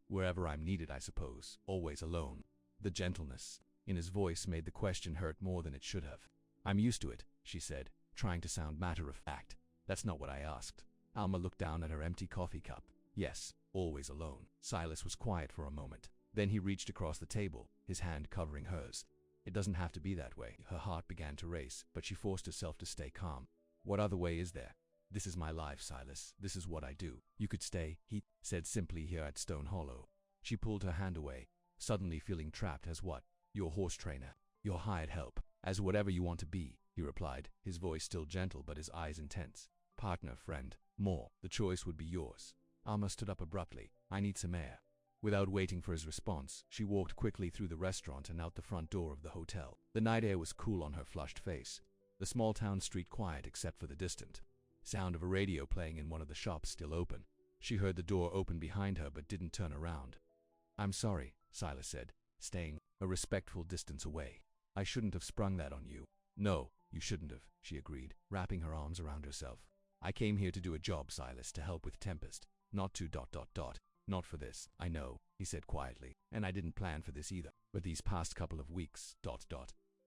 S1: wherever I'm needed, I suppose, always alone. The gentleness in his voice made the question hurt more than it should have. I'm used to it, she said, trying to sound matter-of-fact. That's not what I asked. Alma looked down at her empty coffee cup. Yes, always alone. Silas was quiet for a moment. Then he reached across the table, his hand covering hers. It doesn't have to be that way. Her heart began to race, but she forced herself to stay calm. What other way is there? This is my life, Silas. This is what I do. You could stay, he said simply, here at Stone Hollow. She pulled her hand away, suddenly feeling trapped. As what? Your horse trainer. Your hired help. As whatever you want to be, he replied, his voice still gentle but his eyes intense. Partner, friend, more. The choice would be yours. Alma stood up abruptly. I need some air. Without waiting for his response, she walked quickly through the restaurant and out the front door of the hotel. The night air was cool on her flushed face. The small-town street quiet except for the distant sound of a radio playing in one of the shops still open. She heard the door open behind her but didn't turn around. I'm sorry, Silas said, staying a respectful distance away. I shouldn't have sprung that on you. No, you shouldn't have, she agreed, wrapping her arms around herself. I came here to do a job, Silas, to help with Tempest, not to ... Not for this, I know, he said quietly, and I didn't plan for this either. But these past couple of weeks ...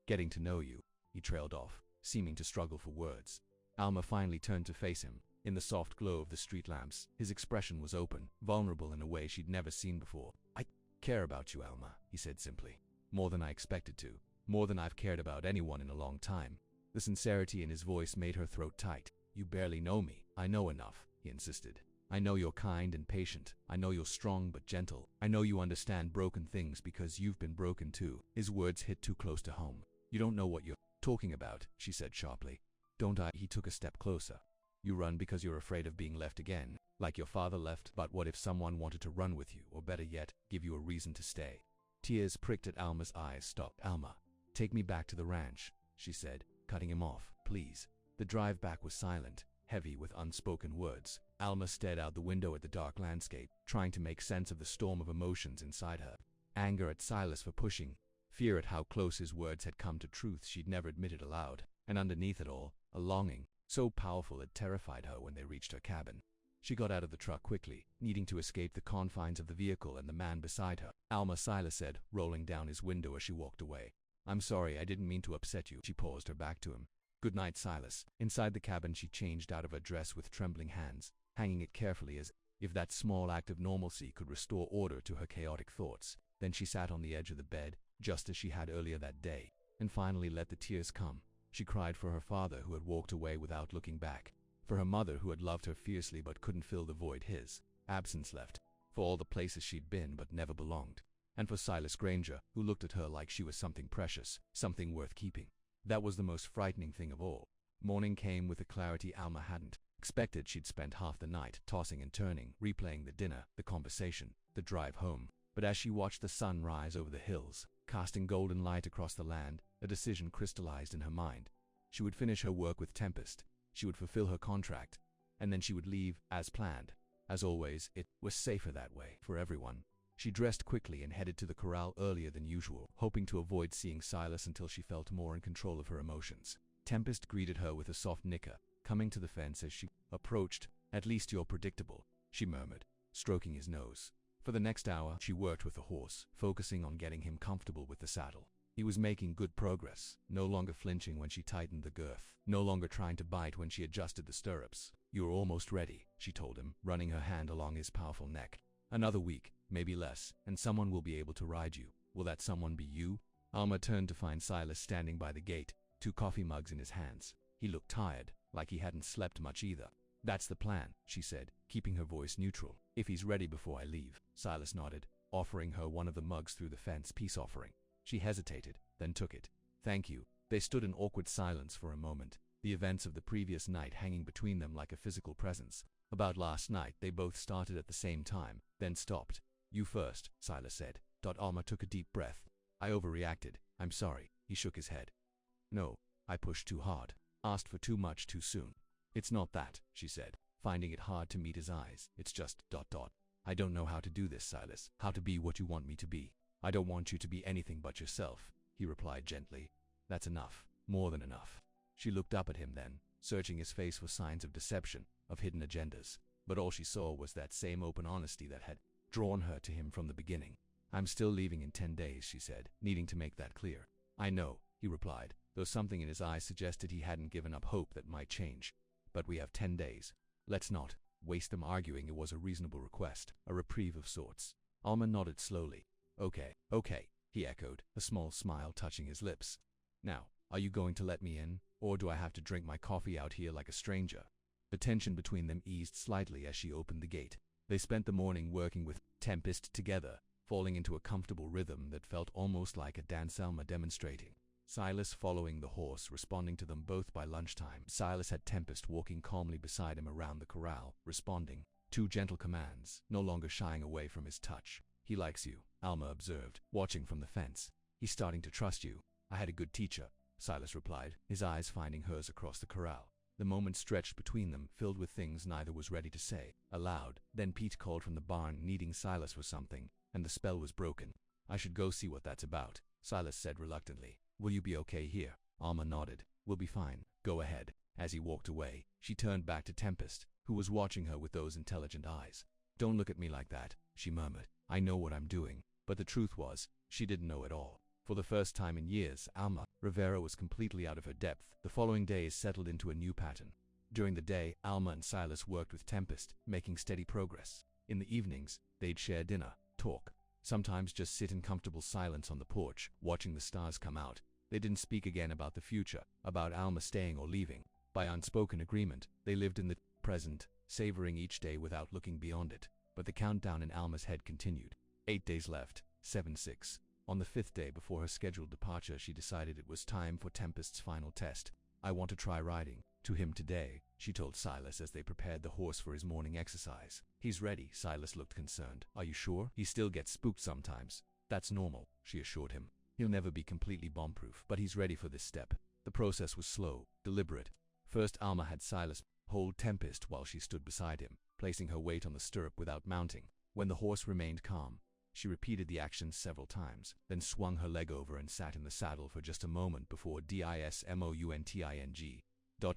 S1: Getting to know you, he trailed off, seeming to struggle for words. Alma finally turned to face him. In the soft glow of the street lamps, his expression was open, vulnerable in a way she'd never seen before. I care about you, Alma, he said simply. More than I expected to. More than I've cared about anyone in a long time. The sincerity in his voice made her throat tight. You barely know me. I know enough, he insisted. I know you're kind and patient. I know you're strong but gentle. I know you understand broken things because you've been broken too. His words hit too close to home. You don't know what you're talking about, she said sharply. Don't I? He took a step closer. You run because you're afraid of being left again, like your father left. But what if someone wanted to run with you, or better yet, give you a reason to stay? Tears pricked at Alma's eyes. Stop, Alma. Take me back to the ranch. she said, cutting him off. Please. The drive back was silent, heavy with unspoken words. Alma stared out the window at the dark landscape, trying to make sense of the storm of emotions inside her. Anger at Silas for pushing, fear at how close his words had come to truths she'd never admitted aloud, and underneath it all, a longing, so powerful it terrified her when they reached her cabin. She got out of the truck quickly, needing to escape the confines of the vehicle and the man beside her. Alma, Silas said, rolling down his window as she walked away. I'm sorry, I didn't mean to upset you. She paused, her back to him. Good night, Silas. Inside the cabin, she changed out of her dress with trembling hands, hanging it carefully as if that small act of normalcy could restore order to her chaotic thoughts. Then she sat on the edge of the bed, just as she had earlier that day, and finally let the tears come. She cried for her father, who had walked away without looking back, for her mother, who had loved her fiercely but couldn't fill the void his absence left, for all the places she'd been but never belonged, and for Silas Granger, who looked at her like she was something precious, something worth keeping. That was the most frightening thing of all. Morning came with a clarity Alma hadn't expected. She'd spent half the night tossing and turning, replaying the dinner, the conversation, the drive home. But as she watched the sun rise over the hills, casting golden light across the land, a decision crystallized in her mind. She would finish her work with Tempest. She would fulfill her contract, and then she would leave as planned. As always, it was safer that way for everyone. She dressed quickly and headed to the corral earlier than usual, hoping to avoid seeing Silas until she felt more in control of her emotions. Tempest greeted her with a soft nicker, coming to the fence as she approached. At least you're predictable, she murmured, stroking his nose. For the next hour, she worked with the horse, focusing on getting him comfortable with the saddle. He was making good progress, no longer flinching when she tightened the girth, no longer trying to bite when she adjusted the stirrups. You're almost ready, she told him, running her hand along his powerful neck. Another week, maybe less, and someone will be able to ride you. Will that someone be you? Alma turned to find Silas standing by the gate, 2 coffee mugs in his hands. He looked tired, like he hadn't slept much either. That's the plan, she said, keeping her voice neutral. If he's ready before I leave. Silas nodded, offering her one of the mugs through the fence, peace offering. She hesitated, then took it. Thank you. They stood in awkward silence for a moment, the events of the previous night hanging between them like a physical presence. About last night, they both started at the same time, then stopped. You first, Silas said. Alma took a deep breath. I overreacted. I'm sorry. He shook his head. No, I pushed too hard. Asked for too much too soon. It's not that, she said, finding it hard to meet his eyes. It's just ... I don't know how to do this, Silas. How to be what you want me to be. I don't want you to be anything but yourself, he replied gently. That's enough. More than enough. She looked up at him then, searching his face for signs of deception, of hidden agendas. But all she saw was that same open honesty that had drawn her to him from the beginning. I'm still leaving in 10 days, she said, needing to make that clear. I know, he replied, though something in his eyes suggested he hadn't given up hope that might change. But we have 10 days. Let's not waste them arguing. It was a reasonable request, a reprieve of sorts. Alma nodded slowly. Okay, he echoed, a small smile touching his lips. Now, are you going to let me in, or do I have to drink my coffee out here like a stranger? The tension between them eased slightly as she opened the gate. They spent the morning working with Tempest together, falling into a comfortable rhythm that felt almost like a dance. Alma demonstrating, Silas following the horse, responding to them both. By lunchtime, Silas had Tempest walking calmly beside him around the corral, responding to gentle commands, no longer shying away from his touch. He likes you, Alma observed, watching from the fence. He's starting to trust you. I had a good teacher, Silas replied, his eyes finding hers across the corral. The moment stretched between them, filled with things neither was ready to say aloud. Then Pete called from the barn, needing Silas for something, and the spell was broken. I should go see what that's about, Silas said reluctantly. Will you be okay here? Alma nodded. We'll be fine. Go ahead. As he walked away, she turned back to Tempest, who was watching her with those intelligent eyes. Don't look at me like that, she murmured. I know what I'm doing. But the truth was, she didn't know at all. For the first time in years, Alma Rivera was completely out of her depth. The following days settled into a new pattern. During the day, Alma and Silas worked with Tempest, making steady progress. In the evenings, they'd share dinner, talk, sometimes just sit in comfortable silence on the porch, watching the stars come out. They didn't speak again about the future, about Alma staying or leaving. By unspoken agreement, they lived in the present, savoring each day without looking beyond it. But the countdown in Alma's head continued. 8 days left, 7-6. On the 5th day before her scheduled departure, she decided it was time for Tempest's final test. I want to try riding to him today, she told Silas as they prepared the horse for his morning exercise. He's ready, Silas looked concerned. Are you sure? He still gets spooked sometimes. That's normal, she assured him. He'll never be completely bomb-proof, but he's ready for this step. The process was slow, deliberate. First, Alma had Silas hold Tempest while she stood beside him, placing her weight on the stirrup without mounting. When the horse remained calm, she repeated the action several times, then swung her leg over and sat in the saddle for just a moment before dismounting.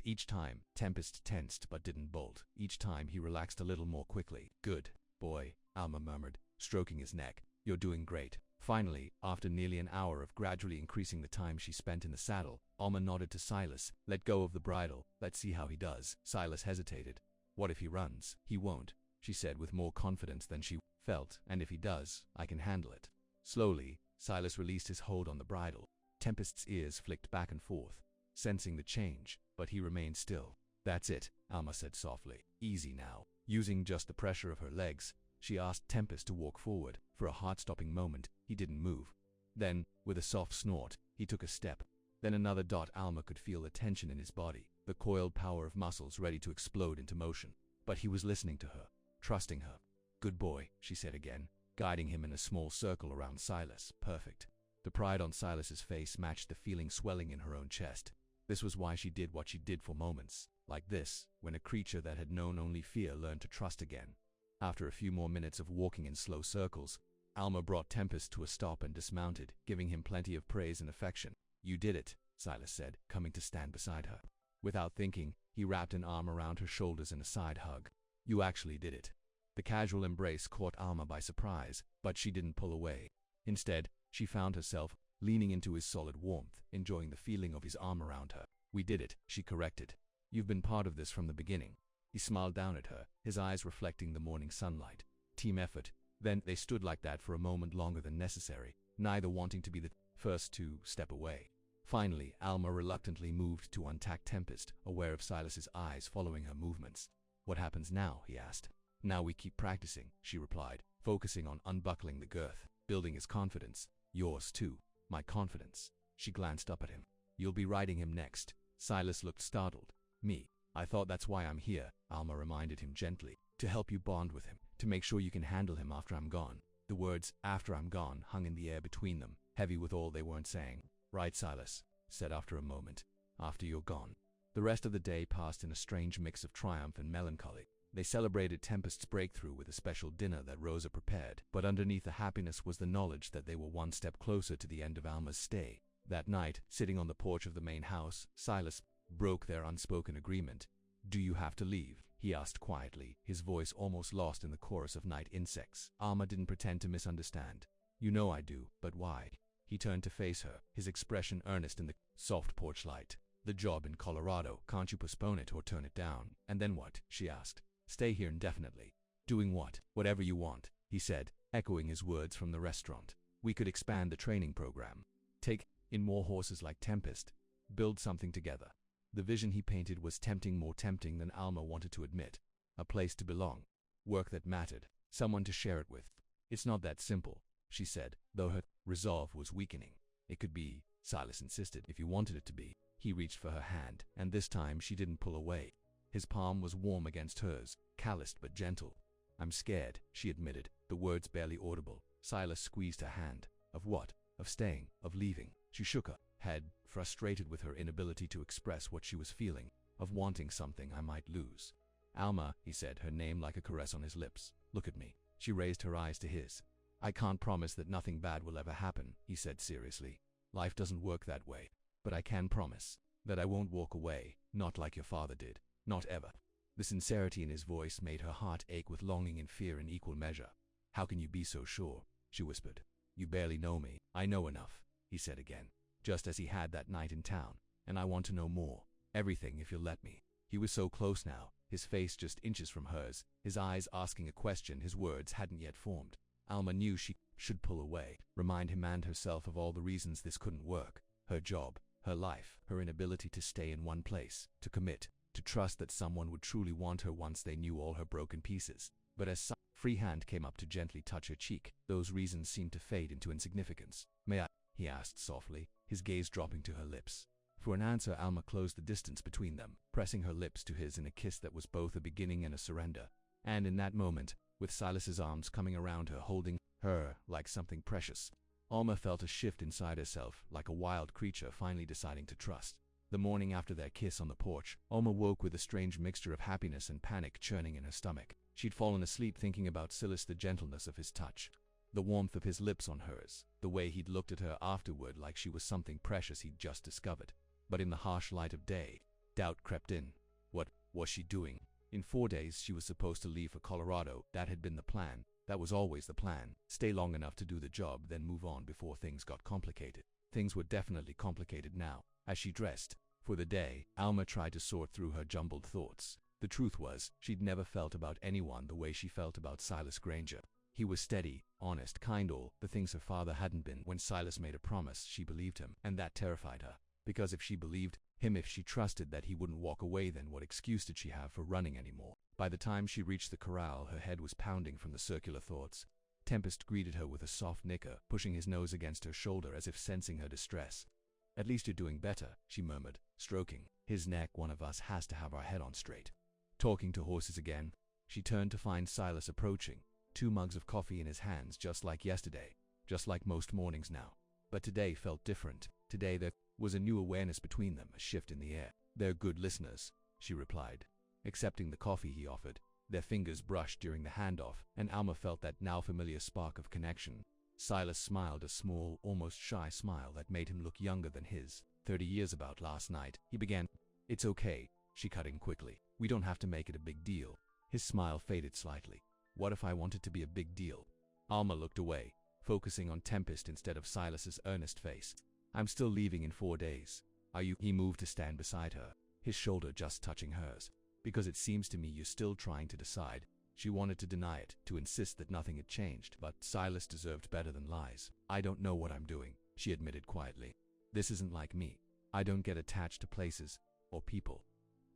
S1: Each time, Tempest tensed but didn't bolt. Each time he relaxed a little more quickly. "Good boy," Alma murmured, stroking his neck. "You're doing great." Finally, after nearly an hour of gradually increasing the time she spent in the saddle, Alma nodded to Silas. "Let go of the bridle. Let's see how he does." Silas hesitated. "What if he runs?" "He won't," she said with more confidence than she felt, "and if he does, I can handle it." Slowly, Silas released his hold on the bridle. Tempest's ears flicked back and forth, sensing the change, but he remained still. "That's it," Alma said softly. "Easy now." Using just the pressure of her legs, she asked Tempest to walk forward. For a heart-stopping moment, he didn't move. Then, with a soft snort, he took a step. Then another. Alma could feel the tension in his body, the coiled power of muscles ready to explode into motion. But he was listening to her, trusting her. "Good boy," she said again, guiding him in a small circle around Silas. "Perfect." The pride on Silas's face matched the feeling swelling in her own chest. This was why she did what she did for moments like this, when a creature that had known only fear learned to trust again. After a few more minutes of walking in slow circles, Alma brought Tempest to a stop and dismounted, giving him plenty of praise and affection. "You did it," Silas said, coming to stand beside her. Without thinking, he wrapped an arm around her shoulders in a side hug. "You actually did it." The casual embrace caught Alma by surprise, but she didn't pull away. Instead, she found herself leaning into his solid warmth, enjoying the feeling of his arm around her. "We did it," she corrected. "You've been part of this from the beginning." He smiled down at her, his eyes reflecting the morning sunlight. "Team effort." Then they stood like that for a moment longer than necessary, neither wanting to be the first to step away. Finally, Alma reluctantly moved to untack Tempest, aware of Silas's eyes following her movements. "What happens now?" he asked. "Now we keep practicing," she replied, focusing on unbuckling the girth, building his confidence. "Yours too." "My confidence." She glanced up at him. "You'll be riding him next." Silas looked startled. "Me? I thought that's why I'm here," Alma reminded him gently. "To help you bond with him, to make sure you can handle him after I'm gone." The words, "after I'm gone," hung in the air between them, heavy with all they weren't saying. "Right," Silas said after a moment. "After you're gone." The rest of the day passed in a strange mix of triumph and melancholy. They celebrated Tempest's breakthrough with a special dinner that Rosa prepared, but underneath the happiness was the knowledge that they were one step closer to the end of Alma's stay. That night, sitting on the porch of the main house, Silas broke their unspoken agreement. "Do you have to leave?" he asked quietly, his voice almost lost in the chorus of night insects. Alma didn't pretend to misunderstand. "You know I do, but why?" He turned to face her, his expression earnest in the soft porch light. "The job in Colorado, can't you postpone it or turn it down?" "And then what?" she asked. "Stay here indefinitely." "Doing what?" "Whatever you want," he said, echoing his words from the restaurant. "We could expand the training program. Take in more horses like Tempest. Build something together." The vision he painted was tempting, more tempting than Alma wanted to admit. A place to belong. Work that mattered. Someone to share it with. "It's not that simple," she said, though her resolve was weakening. "It could be," Silas insisted, "if you wanted it to be." He reached for her hand, and this time she didn't pull away. His palm was warm against hers, calloused but gentle. "I'm scared," she admitted, the words barely audible. Silas squeezed her hand. "Of what?" "Of staying, of leaving." She shook her head, frustrated with her inability to express what she was feeling, "of wanting something I might lose." "Alma," he said, her name like a caress on his lips. "Look at me." She raised her eyes to his. "I can't promise that nothing bad will ever happen," he said seriously. "Life doesn't work that way. But I can promise that I won't walk away, not like your father did. Not ever." The sincerity in his voice made her heart ache with longing and fear in equal measure. "How can you be so sure?" she whispered. "You barely know me." "I know enough," he said again, just as he had that night in town. "And I want to know more. Everything, if you'll let me." He was so close now, his face just inches from hers, his eyes asking a question his words hadn't yet formed. Alma knew she should pull away, remind him and herself of all the reasons this couldn't work. Her job, her life, her inability to stay in one place, to commit, to trust that someone would truly want her once they knew all her broken pieces. But as some free hand came up to gently touch her cheek, those reasons seemed to fade into insignificance. "May I?" he asked softly, his gaze dropping to her lips. For an answer, Alma closed the distance between them, pressing her lips to his in a kiss that was both a beginning and a surrender. And in that moment, with Silas's arms coming around her, holding her like something precious, Alma felt a shift inside herself, like a wild creature finally deciding to trust. The morning after their kiss on the porch, Alma woke with a strange mixture of happiness and panic churning in her stomach. She'd fallen asleep thinking about Silas, the gentleness of his touch, the warmth of his lips on hers, the way he'd looked at her afterward like she was something precious he'd just discovered. But in the harsh light of day, doubt crept in. What was she doing? In 4 days she was supposed to leave for Colorado. That had been the plan. That was always the plan. Stay long enough to do the job, then move on before things got complicated. Things were definitely complicated now. As she dressed for the day, Alma tried to sort through her jumbled thoughts. The truth was, she'd never felt about anyone the way she felt about Silas Granger. He was steady, honest, kind, all the things her father hadn't been. When Silas made a promise, she believed him, and that terrified her. Because if she believed him, if she trusted that he wouldn't walk away, then what excuse did she have for running anymore? By the time she reached the corral, her head was pounding from the circular thoughts. Tempest greeted her with a soft nicker, pushing his nose against her shoulder as if sensing her distress. "At least you're doing better," she murmured, stroking his neck. "One of us has to have our head on straight." Talking to horses again, she turned to find Silas approaching, 2 mugs of coffee in his hands, just like yesterday, just like most mornings now. But today felt different. Today there was a new awareness between them, a shift in the air. "They're good listeners," she replied, accepting the coffee he offered. Their fingers brushed during the handoff, and Alma felt that now familiar spark of connection. Silas smiled, a small, almost shy smile that made him look younger than his 30 years. "About last night," he began. "It's okay," she cut in quickly. "We don't have to make it a big deal." His smile faded slightly. "What if I want it to be a big deal?" Alma looked away, focusing on Tempest instead of Silas's earnest face. "I'm still leaving in 4 days. Are you?" He moved to stand beside her, his shoulder just touching hers. "Because it seems to me you're still trying to decide." She wanted to deny it, to insist that nothing had changed, but Silas deserved better than lies. "I don't know what I'm doing," she admitted quietly. "This isn't like me. I don't get attached to places or people."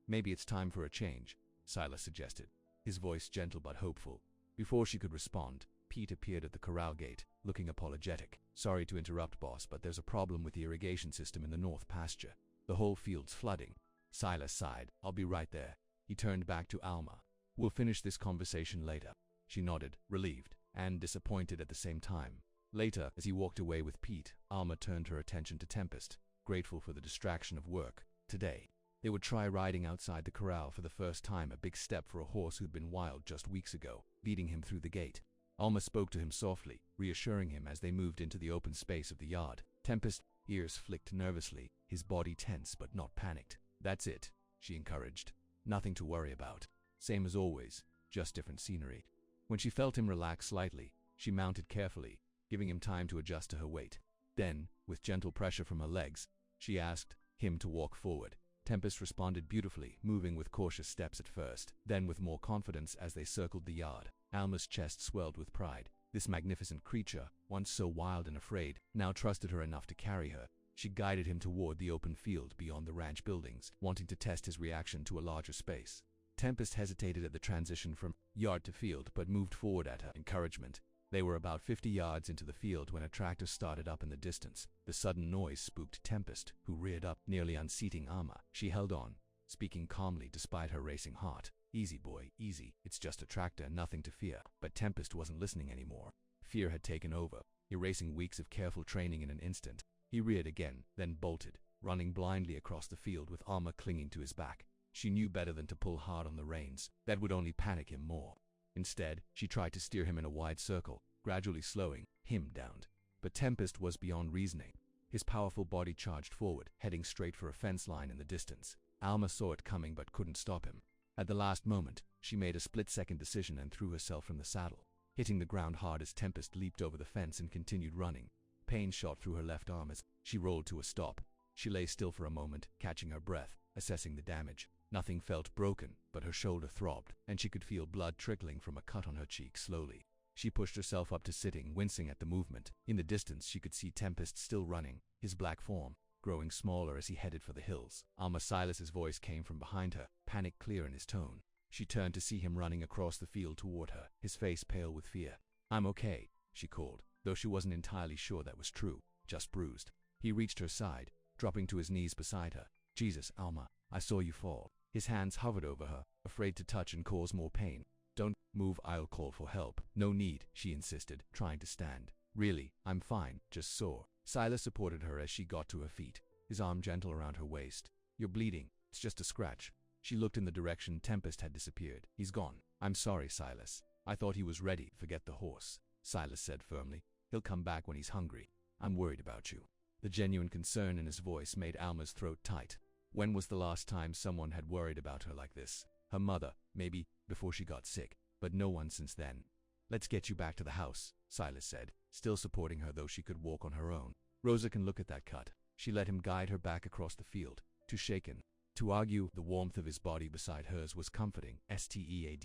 S1: "Maybe it's time for a change," Silas suggested, his voice gentle but hopeful. Before she could respond, Pete appeared at the corral gate, looking apologetic. "Sorry to interrupt, boss, but there's a problem with the irrigation system in the north pasture. The whole field's flooding." Silas sighed. "I'll be right there." He turned back to Alma. "We'll finish this conversation later." She nodded, relieved and disappointed at the same time. Later, as he walked away with Pete, Alma turned her attention to Tempest, grateful for the distraction of work. Today, they would try riding outside the corral for the first time, a big step for a horse who'd been wild just weeks ago, leading him through the gate. Alma spoke to him softly, reassuring him as they moved into the open space of the yard. Tempest's ears flicked nervously, his body tense but not panicked. "That's it," she encouraged. "Nothing to worry about. Same as always, just different scenery." When she felt him relax slightly, she mounted carefully, giving him time to adjust to her weight. Then, with gentle pressure from her legs, she asked him to walk forward. Tempest responded beautifully, moving with cautious steps at first, then with more confidence as they circled the yard. Alma's chest swelled with pride. This magnificent creature, once so wild and afraid, now trusted her enough to carry her. She guided him toward the open field beyond the ranch buildings, wanting to test his reaction to a larger space. Tempest hesitated at the transition from yard to field, but moved forward at her encouragement. They were about 50 yards into the field when a tractor started up in the distance. The sudden noise spooked Tempest, who reared up, nearly unseating Alma. She held on, speaking calmly despite her racing heart. "Easy, boy, easy. It's just a tractor, nothing to fear." But Tempest wasn't listening anymore. Fear had taken over, erasing weeks of careful training in an instant. He reared again, then bolted, running blindly across the field with Alma clinging to his back. She knew better than to pull hard on the reins. That would only panic him more. Instead, she tried to steer him in a wide circle, gradually slowing him down. But Tempest was beyond reasoning. His powerful body charged forward, heading straight for a fence line in the distance. Alma saw it coming but couldn't stop him. At the last moment, she made a split-second decision and threw herself from the saddle, hitting the ground hard as Tempest leaped over the fence and continued running. Pain shot through her left arm as she rolled to a stop. She lay still for a moment, catching her breath, assessing the damage. Nothing felt broken, but her shoulder throbbed, and she could feel blood trickling from a cut on her cheek slowly. She pushed herself up to sitting, wincing at the movement. In the distance, she could see Tempest still running, his black form growing smaller as he headed for the hills. Alma Silas's voice came from behind her, panic clear in his tone. She turned to see him running across the field toward her, his face pale with fear. "I'm okay," she called, though she wasn't entirely sure that was true, just bruised. He reached her side, dropping to his knees beside her. "Jesus, Alma, I saw you fall." His hands hovered over her, afraid to touch and cause more pain. "Don't move, I'll call for help." "No need," she insisted, trying to stand. "Really, I'm fine, just sore." Silas supported her as she got to her feet, his arm gentle around her waist. You're bleeding. It's just a scratch. She looked in the direction Tempest had disappeared. He's gone. I'm sorry, Silas. I thought he was ready. Forget the horse, Silas said firmly. He'll come back when he's hungry. I'm worried about you. The genuine concern in his voice made Alma's throat tight. When was the last time someone had worried about her like this? Her mother, maybe, before she got sick, but no one since then. Let's get you back to the house, Silas said, still supporting her though she could walk on her own. Rosa can look at that cut. She let him guide her back across the field. Too shaken to argue, the warmth of his body beside hers was comforting. Steadying.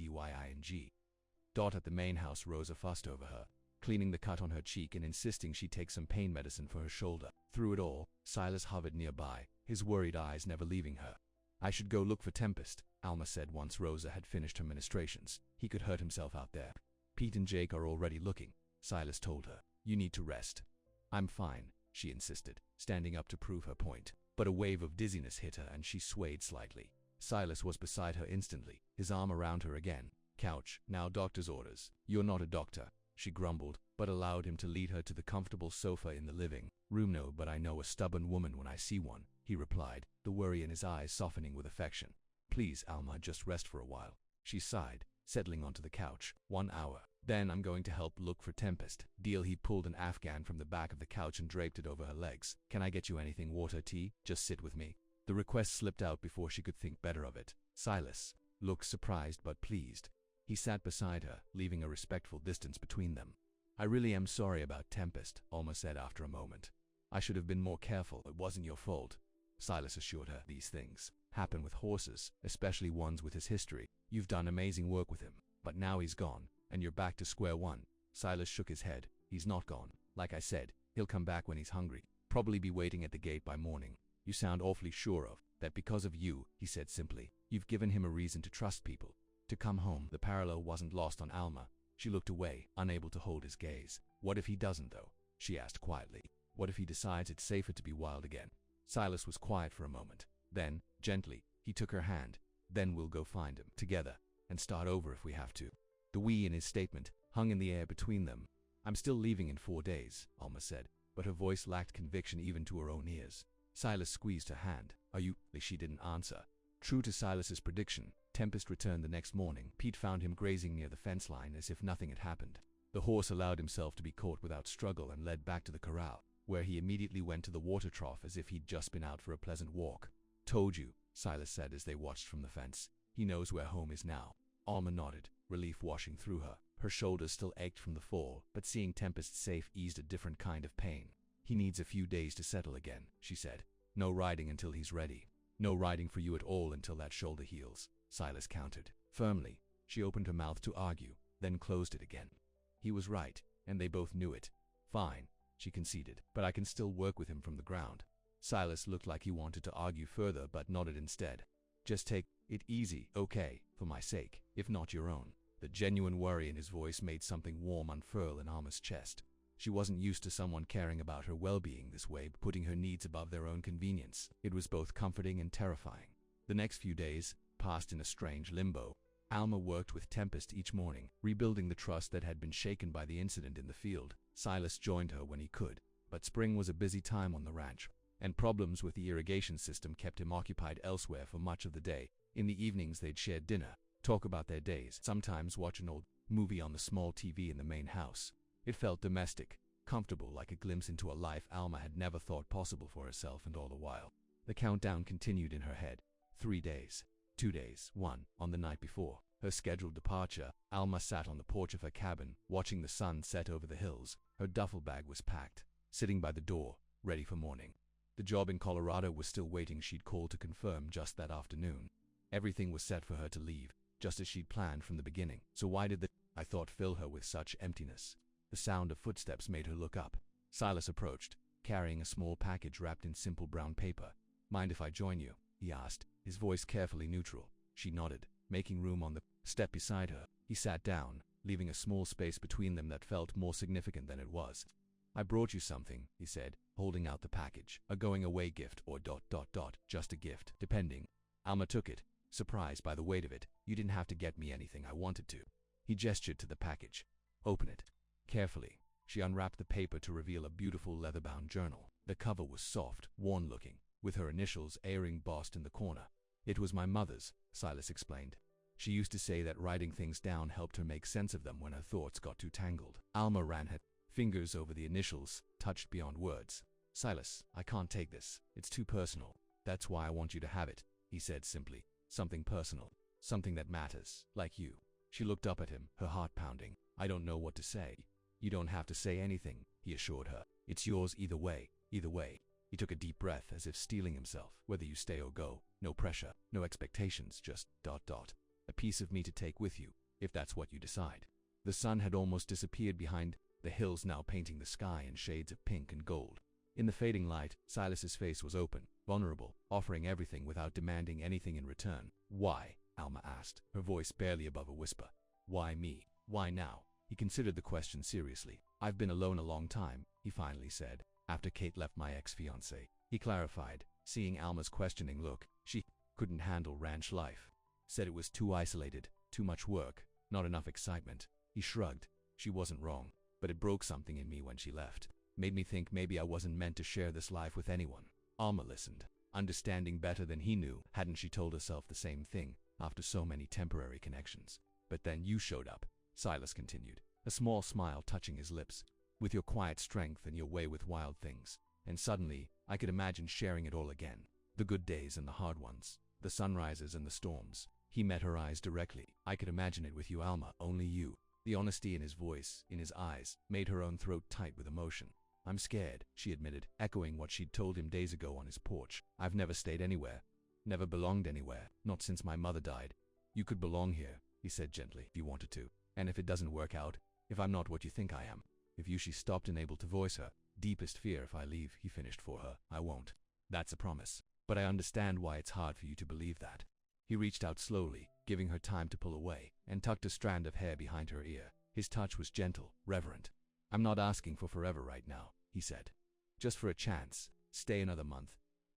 S1: At the main house, Rosa fussed over her, cleaning the cut on her cheek and insisting she take some pain medicine for her shoulder. Through it all, Silas hovered nearby, his worried eyes never leaving her. I should go look for Tempest, Alma said once Rosa had finished her ministrations. He could hurt himself out there. Pete and Jake are already looking, Silas told her. You need to rest. I'm fine, she insisted, standing up to prove her point. But a wave of dizziness hit her and she swayed slightly. Silas was beside her instantly, his arm around her again. Couch, now doctor's orders. You're not a doctor, she grumbled, but allowed him to lead her to the comfortable sofa in the living room. No, but I know a stubborn woman when I see one, he replied, the worry in his eyes softening with affection. Please, Alma, just rest for a while. She sighed, settling onto the couch. 1 hour. Then I'm going to help look for Tempest. Deal. He pulled an Afghan from the back of the couch and draped it over her legs. Can I get you anything? Water, tea? Just sit with me. The request slipped out before she could think better of it. Silas looked surprised but pleased. He sat beside her, leaving a respectful distance between them. I really am sorry about Tempest, Alma said after a moment. I should have been more careful. It wasn't your fault, Silas assured her. These things happen with horses, especially ones with his history. You've done amazing work with him, but now he's gone, and you're back to square one. Silas shook his head. He's not gone. Like I said, he'll come back when he's hungry. Probably be waiting at the gate by morning. You sound awfully sure of that because of you, he said simply. You've given him a reason to trust people. To come home. The parallel wasn't lost on Alma. She looked away, unable to hold his gaze. What if he doesn't, though? She asked quietly. What if he decides it's safer to be wild again? Silas was quiet for a moment. Then, gently, he took her hand. Then we'll go find him, together, and start over if we have to. The we in his statement hung in the air between them. I'm still leaving in 4 days, Alma said, but her voice lacked conviction even to her own ears. Silas squeezed her hand. Are you? She didn't answer. True to Silas's prediction, Tempest returned the next morning. Pete found him grazing near the fence line as if nothing had happened. The horse allowed himself to be caught without struggle and led back to the corral, where he immediately went to the water trough as if he'd just been out for a pleasant walk. Told you, Silas said as they watched from the fence. He knows where home is now. Alma nodded, relief washing through her. Her shoulders still ached from the fall, but seeing Tempest safe eased a different kind of pain. He needs a few days to settle again, she said. No riding until he's ready. No riding for you at all until that shoulder heals, Silas countered. Firmly, she opened her mouth to argue, then closed it again. He was right, and they both knew it. Fine, she conceded, but I can still work with him from the ground. Silas looked like he wanted to argue further but nodded instead. Just take it easy, okay, for my sake, if not your own. The genuine worry in his voice made something warm unfurl in Alma's chest. She wasn't used to someone caring about her well-being this way, putting her needs above their own convenience. It was both comforting and terrifying. The next few days passed in a strange limbo. Alma worked with Tempest each morning, rebuilding the trust that had been shaken by the incident in the field. Silas joined her when he could, but spring was a busy time on the ranch, and problems with the irrigation system kept him occupied elsewhere for much of the day. In the evenings they'd share dinner, talk about their days, sometimes watch an old movie on the small TV in the main house. It felt domestic, comfortable, like a glimpse into a life Alma had never thought possible for herself, and all the while, the countdown continued in her head. 3 days. 2 days. 1. On the night before her scheduled departure, Alma sat on the porch of her cabin, watching the sun set over the hills. Her duffel bag was packed, sitting by the door, ready for morning. The job in Colorado was still waiting. She'd called to confirm just that afternoon. Everything was set for her to leave, just as she'd planned from the beginning. So why did I thought fill her with such emptiness? The sound of footsteps made her look up. Silas approached, carrying a small package wrapped in simple brown paper. Mind if I join you? He asked, his voice carefully neutral. She nodded, making room on the step beside her. He sat down, leaving a small space between them that felt more significant than it was. I brought you something, he said, holding out the package. A going-away gift or ... just a gift, depending. Alma took it, surprised by the weight of it. You didn't have to get me anything I wanted to. He gestured to the package. Open it. Carefully, she unwrapped the paper to reveal a beautiful leather-bound journal. The cover was soft, worn-looking, with her initials airing bossed in the corner. It was my mother's, Silas explained. She used to say that writing things down helped her make sense of them when her thoughts got too tangled. Alma ran her fingers over the initials, touched beyond words. Silas, I can't take this. It's too personal. That's why I want you to have it, he said simply. Something personal. Something that matters, like you. She looked up at him, her heart pounding. I don't know what to say. You don't have to say anything, he assured her. It's yours either way, either way. He took a deep breath as if steeling himself. Whether you stay or go, no pressure, no expectations, just ... A piece of me to take with you, if that's what you decide. The sun had almost disappeared behind the hills, now painting the sky in shades of pink and gold. In the fading light, Silas's face was open, vulnerable, offering everything without demanding anything in return. Why? Alma asked, her voice barely above a whisper. Why me? Why now? He considered the question seriously. I've been alone a long time, he finally said, after Kate left my ex-fiancée. He clarified, seeing Alma's questioning look. She couldn't handle ranch life. Said it was too isolated, too much work, not enough excitement. He shrugged. She wasn't wrong, but it broke something in me when she left. Made me think maybe I wasn't meant to share this life with anyone. Alma listened, understanding better than he knew. Hadn't she told herself the same thing after so many temporary connections? But then you showed up, Silas continued, a small smile touching his lips, with your quiet strength and your way with wild things. And suddenly, I could imagine sharing it all again. The good days and the hard ones, the sunrises and the storms. He met her eyes directly. I could imagine it with you, Alma, only you. The honesty in his voice, in his eyes, made her own throat tight with emotion. I'm scared, she admitted, echoing what she'd told him days ago on his porch. I've never stayed anywhere. Never belonged anywhere, not since my mother died. You could belong here, he said gently, if you wanted to. And if it doesn't work out, if I'm not what you think I am, if you... She stopped, unable to voice her deepest fear. If I leave, he finished for her, I won't. That's a promise. But I understand why it's hard for you to believe that. He reached out slowly, giving her time to pull away, and tucked a strand of hair behind her ear. His touch was gentle, reverent. I'm not asking for forever right now, he said. Just for a chance. Stay another month.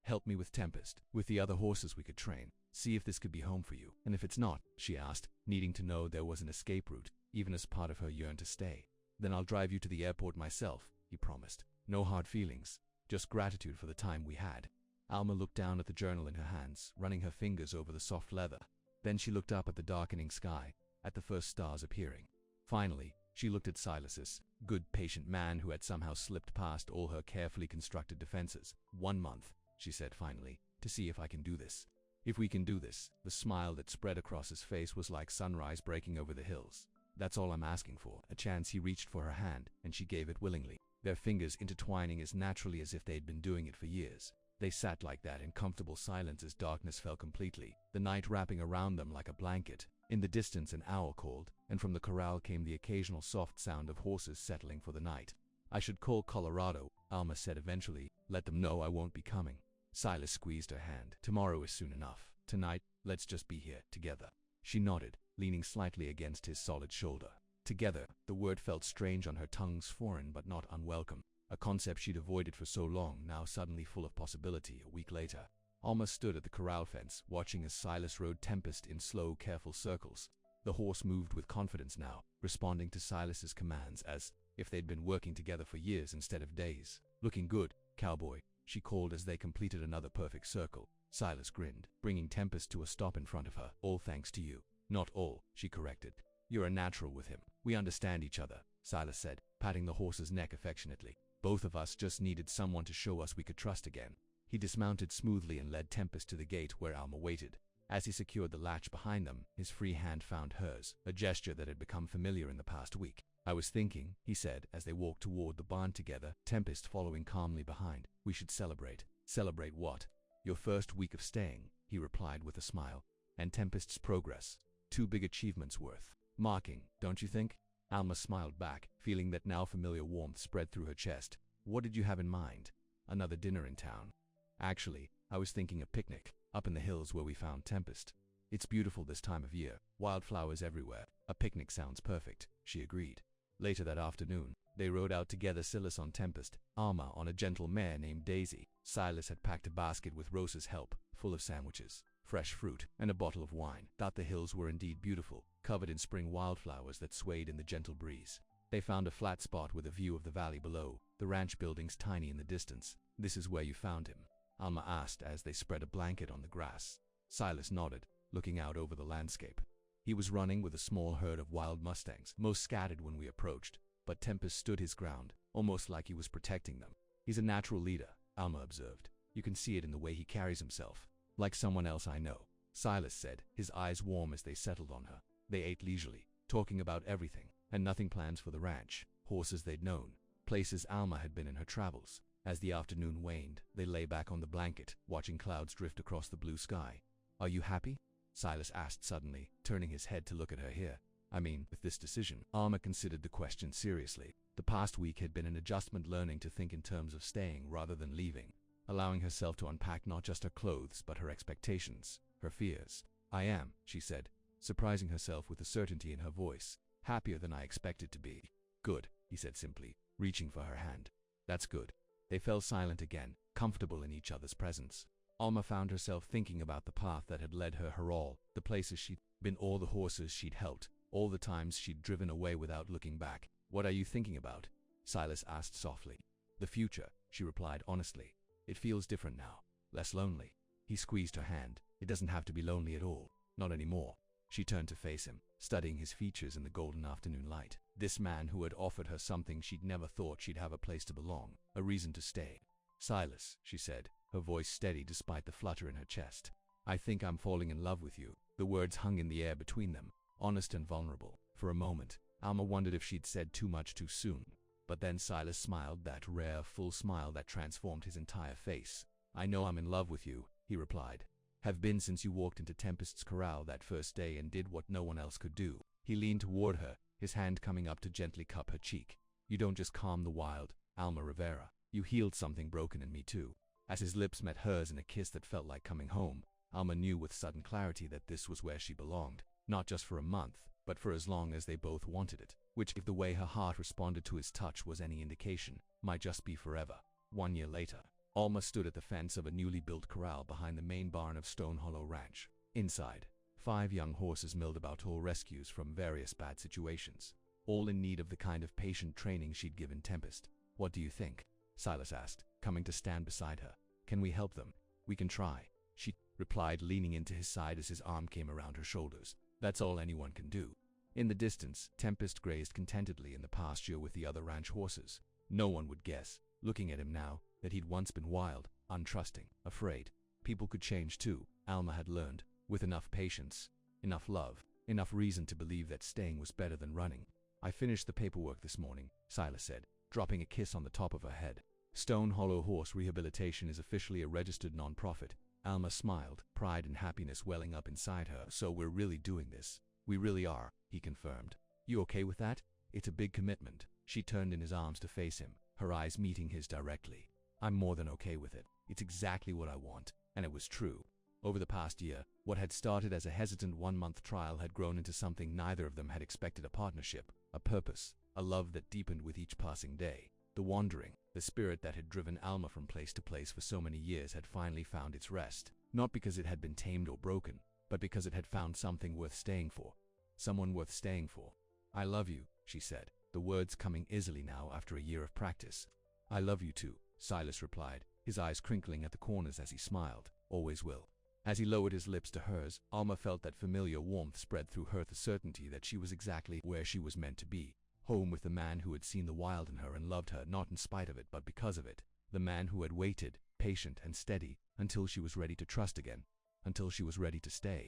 S1: Help me with Tempest, with the other horses we could train. See if this could be home for you. And if it's not, she asked, needing to know there was an escape route, even as part of her yearn to stay. Then I'll drive you to the airport myself, he promised. No hard feelings, just gratitude for the time we had. Alma looked down at the journal in her hands, running her fingers over the soft leather. Then she looked up at the darkening sky, at the first stars appearing. Finally, she looked at Silas's good, patient man who had somehow slipped past all her carefully constructed defenses. 1 month, she said finally, to see if I can do this. If we can do this. The smile that spread across his face was like sunrise breaking over the hills. That's all I'm asking for. A chance. He reached for her hand, and she gave it willingly, their fingers intertwining as naturally as if they'd been doing it for years. They sat like that in comfortable silence as darkness fell completely, the night wrapping around them like a blanket. In the distance an owl called, and from the corral came the occasional soft sound of horses settling for the night. I should call Colorado, Alma said eventually. Let them know I won't be coming. Silas squeezed her hand. Tomorrow is soon enough. Tonight, let's just be here, together. She nodded, leaning slightly against his solid shoulder. Together, the word felt strange on her tongues, foreign but not unwelcome. A concept she'd avoided for so long, now suddenly full of possibility. A week later, Alma stood at the corral fence, watching as Silas rode Tempest in slow, careful circles. The horse moved with confidence now, responding to Silas's commands as if they'd been working together for years instead of days. Looking good, cowboy, she called as they completed another perfect circle. Silas grinned, bringing Tempest to a stop in front of her. All thanks to you. Not all, she corrected. You're a natural with him. We understand each other, Silas said, patting the horse's neck affectionately. Both of us just needed someone to show us we could trust again. He dismounted smoothly and led Tempest to the gate where Alma waited. As he secured the latch behind them, his free hand found hers, a gesture that had become familiar in the past week. I was thinking, he said as they walked toward the barn together, Tempest following calmly behind. We should celebrate. Celebrate what? Your first week of staying, he replied with a smile. And Tempest's progress. 2 big achievements worth marking, don't you think? Alma smiled back, feeling that now familiar warmth spread through her chest. What did you have in mind? Another dinner in town. Actually, I was thinking a picnic, up in the hills where we found Tempest. It's beautiful this time of year, wildflowers everywhere. A picnic sounds perfect, she agreed. Later that afternoon, they rode out together, Silas on Tempest, Alma on a gentle mare named Daisy. Silas had packed a basket with Rosa's help, full of sandwiches, fresh fruit, and a bottle of wine. Thought the hills were indeed beautiful, covered in spring wildflowers that swayed in the gentle breeze. They found a flat spot with a view of the valley below, the ranch buildings tiny in the distance. This is where you found him. Alma asked as they spread a blanket on the grass. Silas nodded, looking out over the landscape. He was running with a small herd of wild mustangs, most scattered when we approached, but Tempest stood his ground, almost like he was protecting them. He's a natural leader, Alma observed. You can see it in the way he carries himself. Like someone else I know, Silas said, his eyes warm as they settled on her. They ate leisurely, talking about everything, and nothing plans for the ranch, horses they'd known, places Alma had been in her travels. As the afternoon waned, they lay back on the blanket, watching clouds drift across the blue sky. Are you happy? Silas asked suddenly, turning his head to look at her here. I mean, with this decision. Alma considered the question seriously. The past week had been an adjustment, learning to think in terms of staying rather than leaving, allowing herself to unpack not just her clothes but her expectations, her fears. I am, she said, surprising herself with the certainty in her voice. Happier than I expected to be. Good, he said simply, reaching for her hand. That's good. They fell silent again, comfortable in each other's presence. Alma found herself thinking about the path that had led her all, the places she'd been, all the horses she'd helped, all the times she'd driven away without looking back. What are you thinking about? Silas asked softly. The future, she replied honestly. It feels different now, less lonely. He squeezed her hand. It doesn't have to be lonely at all, not anymore. She turned to face him, studying his features in the golden afternoon light. This man who had offered her something she'd never thought she'd have: a place to belong, a reason to stay. Silas, she said, her voice steady despite the flutter in her chest. I think I'm falling in love with you. The words hung in the air between them, honest and vulnerable. For a moment, Alma wondered if she'd said too much too soon. But then Silas smiled, that rare, full smile that transformed his entire face. I know I'm in love with you, he replied. Have been since you walked into Tempest's corral that first day and did what no one else could do. He leaned toward her, his hand coming up to gently cup her cheek. You don't just calm the wild, Alma Rivera. You healed something broken in me too. As his lips met hers in a kiss that felt like coming home, Alma knew with sudden clarity that this was where she belonged, not just for a month, but for as long as they both wanted it, which, if the way her heart responded to his touch was any indication, might just be forever. 1 year later, Alma stood at the fence of a newly built corral behind the main barn of Stone Hollow Ranch. Inside, 5 young horses milled about, all rescues from various bad situations, all in need of the kind of patient training she'd given Tempest. What do you think? Silas asked, coming to stand beside her. Can we help them? We can try, she replied, leaning into his side as his arm came around her shoulders. That's all anyone can do. In the distance, Tempest grazed contentedly in the pasture with the other ranch horses. No one would guess, looking at him now, that he'd once been wild, untrusting, afraid. People could change too, Alma had learned, with enough patience, enough love, enough reason to believe that staying was better than running. I finished the paperwork this morning, Silas said, dropping a kiss on the top of her head. Stone Hollow Horse Rehabilitation is officially a registered non-profit. Alma smiled, pride and happiness welling up inside her. So we're really doing this. We really are, he confirmed. You okay with that? It's a big commitment. She turned in his arms to face him, her eyes meeting his directly. I'm more than okay with it. It's exactly what I want. And it was true. Over the past year, what had started as a hesitant 1-month trial had grown into something neither of them had expected: a partnership, a purpose, a love that deepened with each passing day. The wandering, the spirit that had driven Alma from place to place for so many years had finally found its rest, not because it had been tamed or broken, but because it had found something worth staying for. Someone worth staying for. I love you, she said, the words coming easily now after a year of practice. I love you too, Silas replied, his eyes crinkling at the corners as he smiled. Always will. As he lowered his lips to hers, Alma felt that familiar warmth spread through her, the certainty that she was exactly where she was meant to be. Home with the man who had seen the wild in her and loved her not in spite of it but because of it. The man who had waited, patient and steady, until she was ready to trust again, until she was ready to stay.